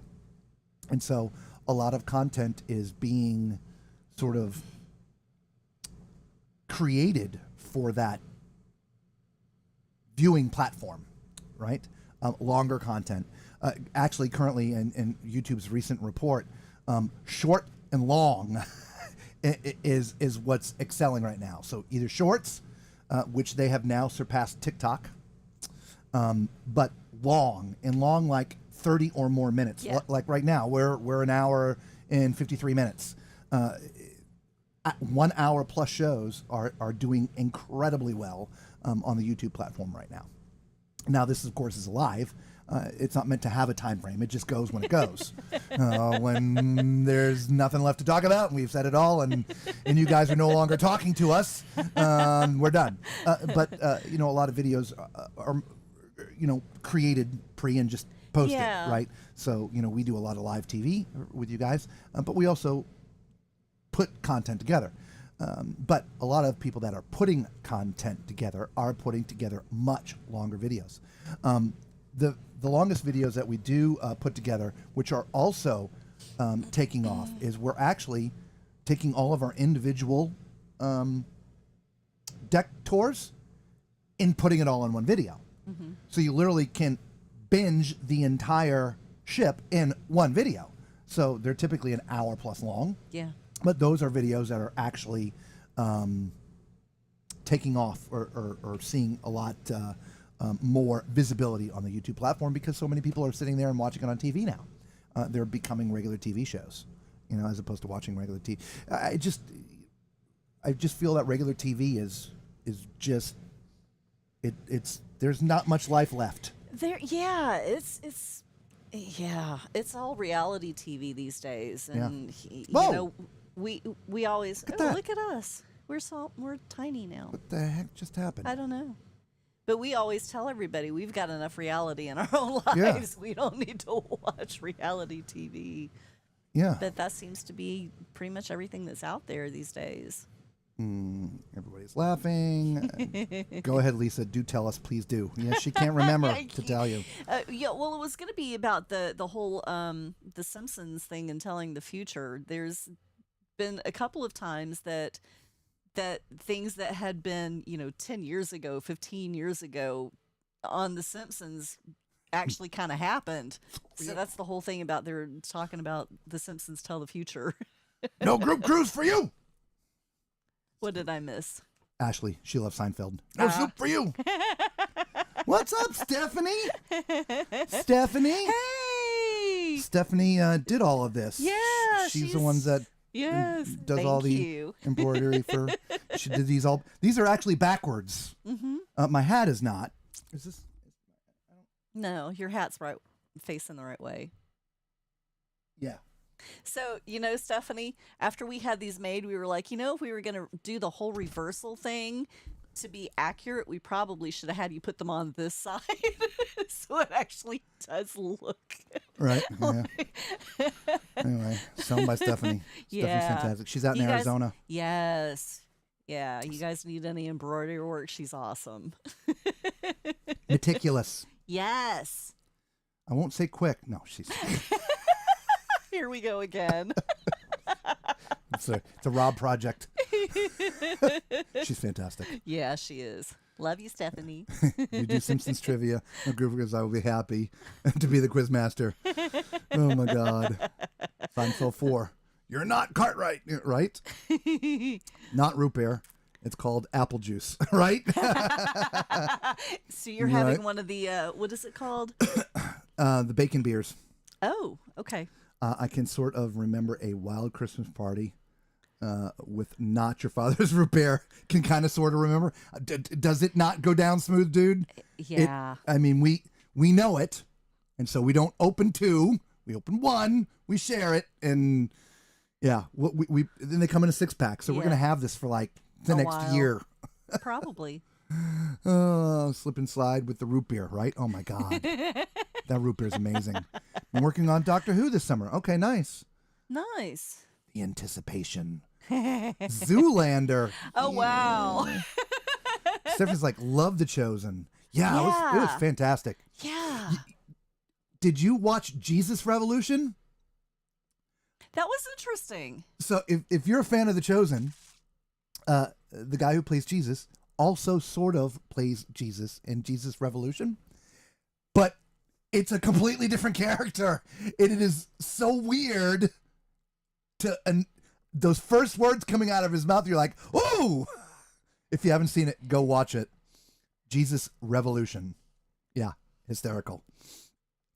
And so a lot of content is being sort of created for that viewing platform, right? Longer content. Actually, currently in YouTube's recent report, short and long is what's excelling right now. So either shorts, which they have now surpassed TikTok, but long like 30 or more minutes. Yeah. Like right now, we're an hour and 53 minutes. 1 hour plus shows are doing incredibly well on the YouTube platform right now. Now, this, of course, is live. It's not meant to have a time frame. It just goes when it goes. When there's nothing left to talk about, and we've said it all, and you guys are no longer talking to us, we're done. But a lot of videos are created pre and just post Yeah. it, right? So, we do a lot of live TV with you guys, but we also put content together. But a lot of people that are putting content together are putting together much longer videos. The longest videos that we do put together, which are also taking off, is we're actually taking all of our individual deck tours and putting it all in one video. So you literally can binge the entire ship in one video. So they're typically an hour plus long. Yeah. But those are videos that are actually taking off or seeing a lot more visibility on the YouTube platform because so many people are sitting there and watching it on TV now. They're becoming regular TV shows, as opposed to watching regular TV. I just feel that regular TV is just it's there's not much life left. It's all reality TV these days, and Whoa. we always look at us. We're tiny now. What the heck just happened? I don't know. But we always tell everybody we've got enough reality in our own lives. Yeah. We don't need to watch reality TV. Yeah. But that seems to be pretty much everything that's out there these days. Everybody's laughing. Go ahead, Lisa. Do tell us, please do. Yes, she can't remember to tell you. Well, it was going to be about the whole the Simpsons thing and telling the future. There's been a couple of times that things that had been 10 years ago, 15 years ago on the Simpsons actually kind of happened. So that's the whole thing about they're talking about the Simpsons tell the future. No group cruise for you. What did I miss? Ashley, she loves Seinfeld. No soup for you. What's up, Stephanie? Stephanie? Hey! Stephanie did all of this. Yeah, she's the one that Yes. does thank all the you. embroidery for. She did these all. These are actually backwards. My hat is not. Is this? No, your hat's right, facing the right way. Yeah. So, Stephanie, after we had these made, we were like, if we were going to do the whole reversal thing to be accurate, we probably should have had you put them on this side. So it actually does look. Right. Yeah. Anyway, sewn by Stephanie. Yeah. Stephanie's fantastic. She's out in You guys- Arizona. Yes. Yeah, you guys need any embroidery work? She's awesome. Meticulous. Yes. I won't say quick. No, she's. Here we go again. It's a Rob project. She's fantastic. Yeah, she is. Love you, Stephanie. You do Simpsons trivia, because I will be happy to be the quiz master. Oh my God. Seinfeld 4. You're not Cartwright, right? Not root beer. It's called apple juice, right? So you're having one of the, what is it called? The bacon beers. Oh, okay. I can sort of remember a wild Christmas party with not your father's root beer. Can kind of sort of remember. Does it not go down smooth, dude? Yeah. We know it, and so we don't open two. We open one. We share it, and yeah, we then they come in a 6-pack. So we're gonna have this for like the next while. year. Probably. Oh, slip and slide with the root beer, right? Oh my God, that root beer is amazing. I'm working on Doctor Who this summer. Okay, nice. Nice. The anticipation. Zoolander. Oh, wow. Stephanie's like, love The Chosen. Yeah, it was fantastic. Yeah. Did you watch Jesus Revolution? That was interesting. So if you're a fan of The Chosen, the guy who plays Jesus also sort of plays Jesus in Jesus Revolution, but it's a completely different character. It is so weird and those first words coming out of his mouth, you're like, oh! If you haven't seen it, go watch it. Jesus Revolution. Yeah, hysterical.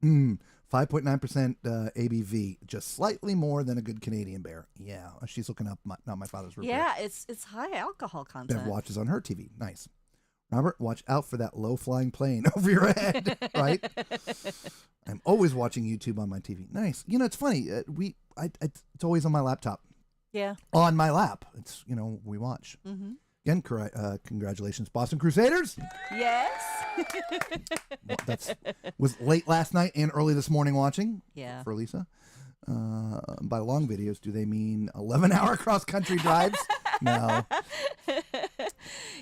5.9% ABV, just slightly more than a good Canadian beer. Yeah, she's looking up not my father's root beer. Yeah, it's high alcohol content. Bev watches on her TV. Nice. Robert, watch out for that low-flying plane over your head, right? I'm always watching YouTube on my TV. Nice. It's funny. It's always on my laptop. Yeah. On my lap. It's, we watch. Mm-hmm. Again, congratulations, Boston Crusaders. Yes. That's was late last night and early this morning watching. Yeah. For Lisa. By long videos, do they mean 11-hour cross-country drives? No.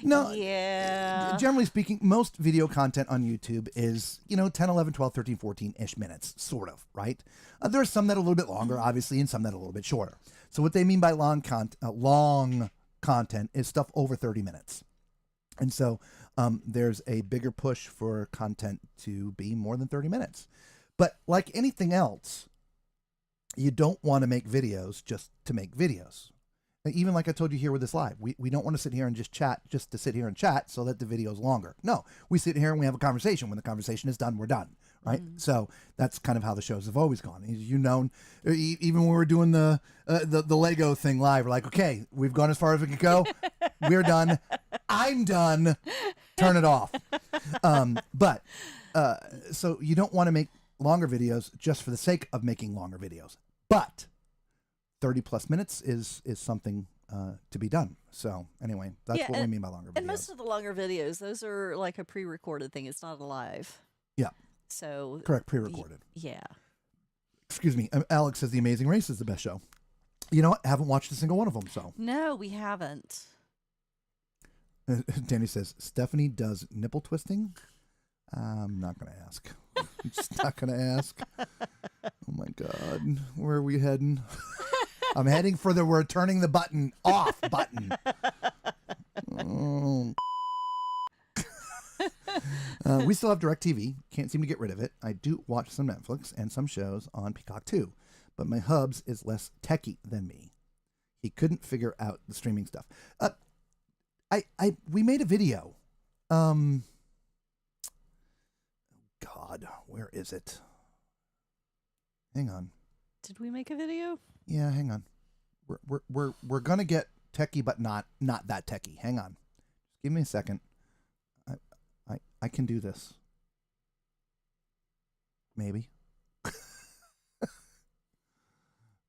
No. Yeah. Generally speaking, most video content on YouTube is, 10, 11, 12, 13, 14-ish minutes, sort of, right? There are some that are a little bit longer, obviously, and some that are a little bit shorter. So what they mean by long content is stuff over 30 minutes. And so there's a bigger push for content to be more than 30 minutes. But like anything else, you don't want to make videos just to make videos. Even like I told you here with this live, we don't want to sit here and just chat just to sit here and chat so that the video is longer. No, we sit here and we have a conversation. When the conversation is done, we're done, right? So that's kind of how the shows have always gone. Even when we were doing the Lego thing live, we're like, okay, we've gone as far as we can go. We're done. I'm done. Turn it off. So you don't want to make longer videos just for the sake of making longer videos. But 30 plus minutes is something to be done. So anyway, that's what we mean by longer videos. And most of the longer videos, those are like a pre-recorded thing. It's not a live. Yeah. So correct, pre-recorded. Yeah. Excuse me. Alex says The Amazing Race is the best show. You know what? I haven't watched a single one of them. So no, we haven't. Danny says Stephanie does nipple twisting. I'm not going to ask. I'm just not going to ask. Oh my God. Where are we heading? I'm heading for the we're turning the button off button. Oh. We still have DirecTV. Can't seem to get rid of it. I do watch some Netflix and some shows on Peacock too. But my hubs is less techie than me. He couldn't figure out the streaming stuff. We made a video. God, where is it? Hang on. Did we make a video? Yeah, hang on. We're gonna get techie, but not that techie. Hang on. Give me a second. I can do this. Maybe.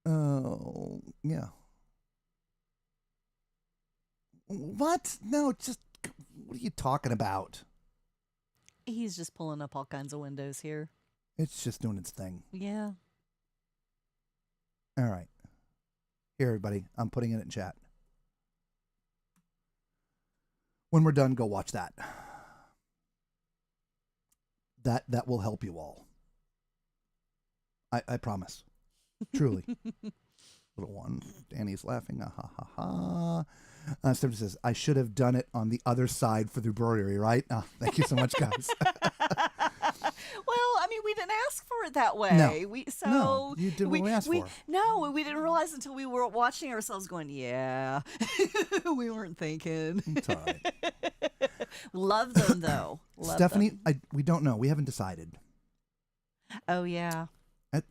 Oh, yeah. What? No, just what are you talking about? He's just pulling up all kinds of windows here. It's just doing its thing. Yeah. All right. Here, everybody. I'm putting it in chat. When we're done, go watch that. That will help you all. I promise. Truly. Little one. Danny's laughing. Ha ha ha. Stephanie says, I should have done it on the other side for the embroidery, right? Oh, thank you so much, guys. Well, I mean, we didn't ask for it that way. No. No, you did what we asked for. No, we didn't realize until we were watching ourselves going, yeah, we weren't thinking. It's all right. Love them, though. Love Stephanie, them. we don't know. We haven't decided. Oh, yeah.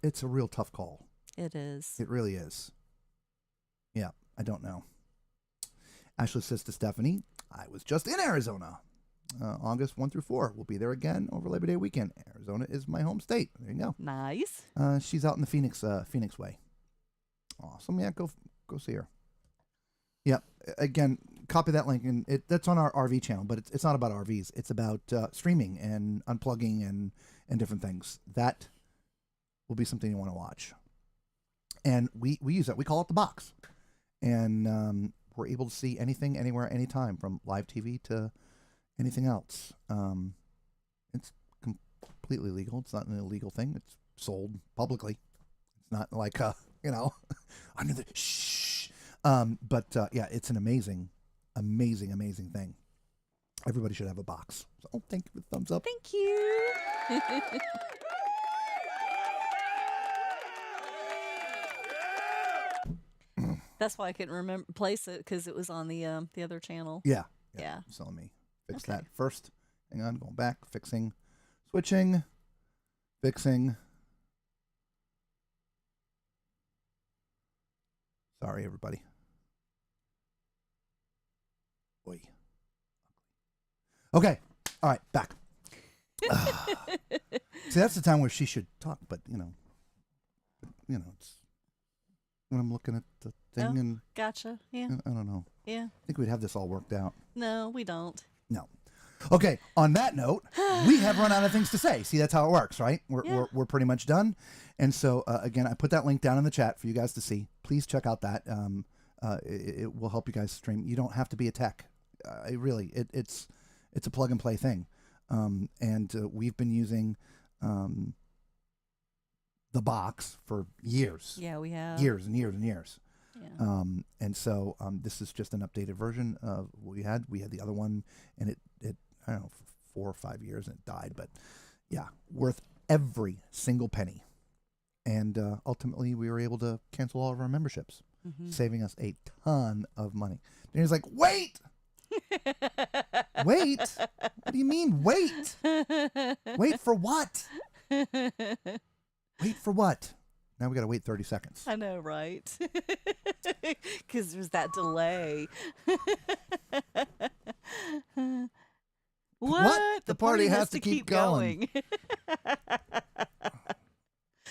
It's a real tough call. It is. It really is. Yeah, I don't know. Ashley says to Stephanie, I was just in Arizona. August 1 through 4. We'll be there again over Labor Day weekend. Arizona is my home state. There you go. Nice. She's out in the Phoenix way. Awesome. Yeah, go see her. Yeah. Again, copy that link, and that's on our RV channel. But it's not about RVs. It's about streaming and unplugging and different things. That will be something you want to watch. And we use that. We call it the box, and we're able to see anything, anywhere, anytime, from live TV to anything else. It's completely legal. It's not an illegal thing. It's sold publicly. It's not like under the shh. But yeah, it's an amazing thing. Everybody should have a box. So thank you for the thumbs up. Thank you. That's why I couldn't place it, because it was on the other channel. Yeah. Yeah. So let me fix that first. Hang on, going back, fixing, switching, fixing. Sorry, everybody. Oy. Okay. All right, back. See, that's the time where she should talk, but it's when I'm looking at the thing and gotcha. Yeah. I don't know. Yeah. I think we'd have this all worked out. No, we don't. No. Okay, on that note, we have run out of things to say. See, that's how it works, right? We're pretty much done. And so, again, I put that link down in the chat for you guys to see. Please check out that. It will help you guys stream. You don't have to be a tech. It's a plug and play thing. And we've been using the box for years. Yeah, we have. Years and years and years. Yeah. And so this is just an updated version of what we had. We had the other one, and it I don't know, for 4 or 5 years, and it died. But yeah, worth every single penny. And ultimately, we were able to cancel all of our memberships, saving us a ton of money. And he's like, wait! Wait? What do you mean, wait? Wait for what? Wait for what? Now we got to wait 30 seconds. I know, right? Because there's that delay. What? The party has to keep going.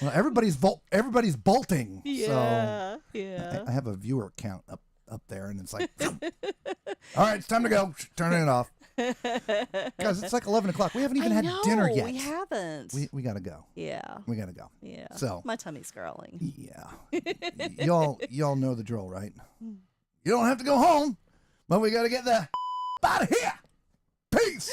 Well, everybody's bolting. Yeah, So yeah. I have a viewer count up there, and it's like, all right, it's time to go. Turning it off. Guys, it's like 11 o'clock. We haven't even had dinner yet. We haven't. We got to go. Yeah. We got to go. Yeah. So my tummy's growling. Yeah. y'all know the drill, right? You don't have to go home, but we got to get the out of here. Peace.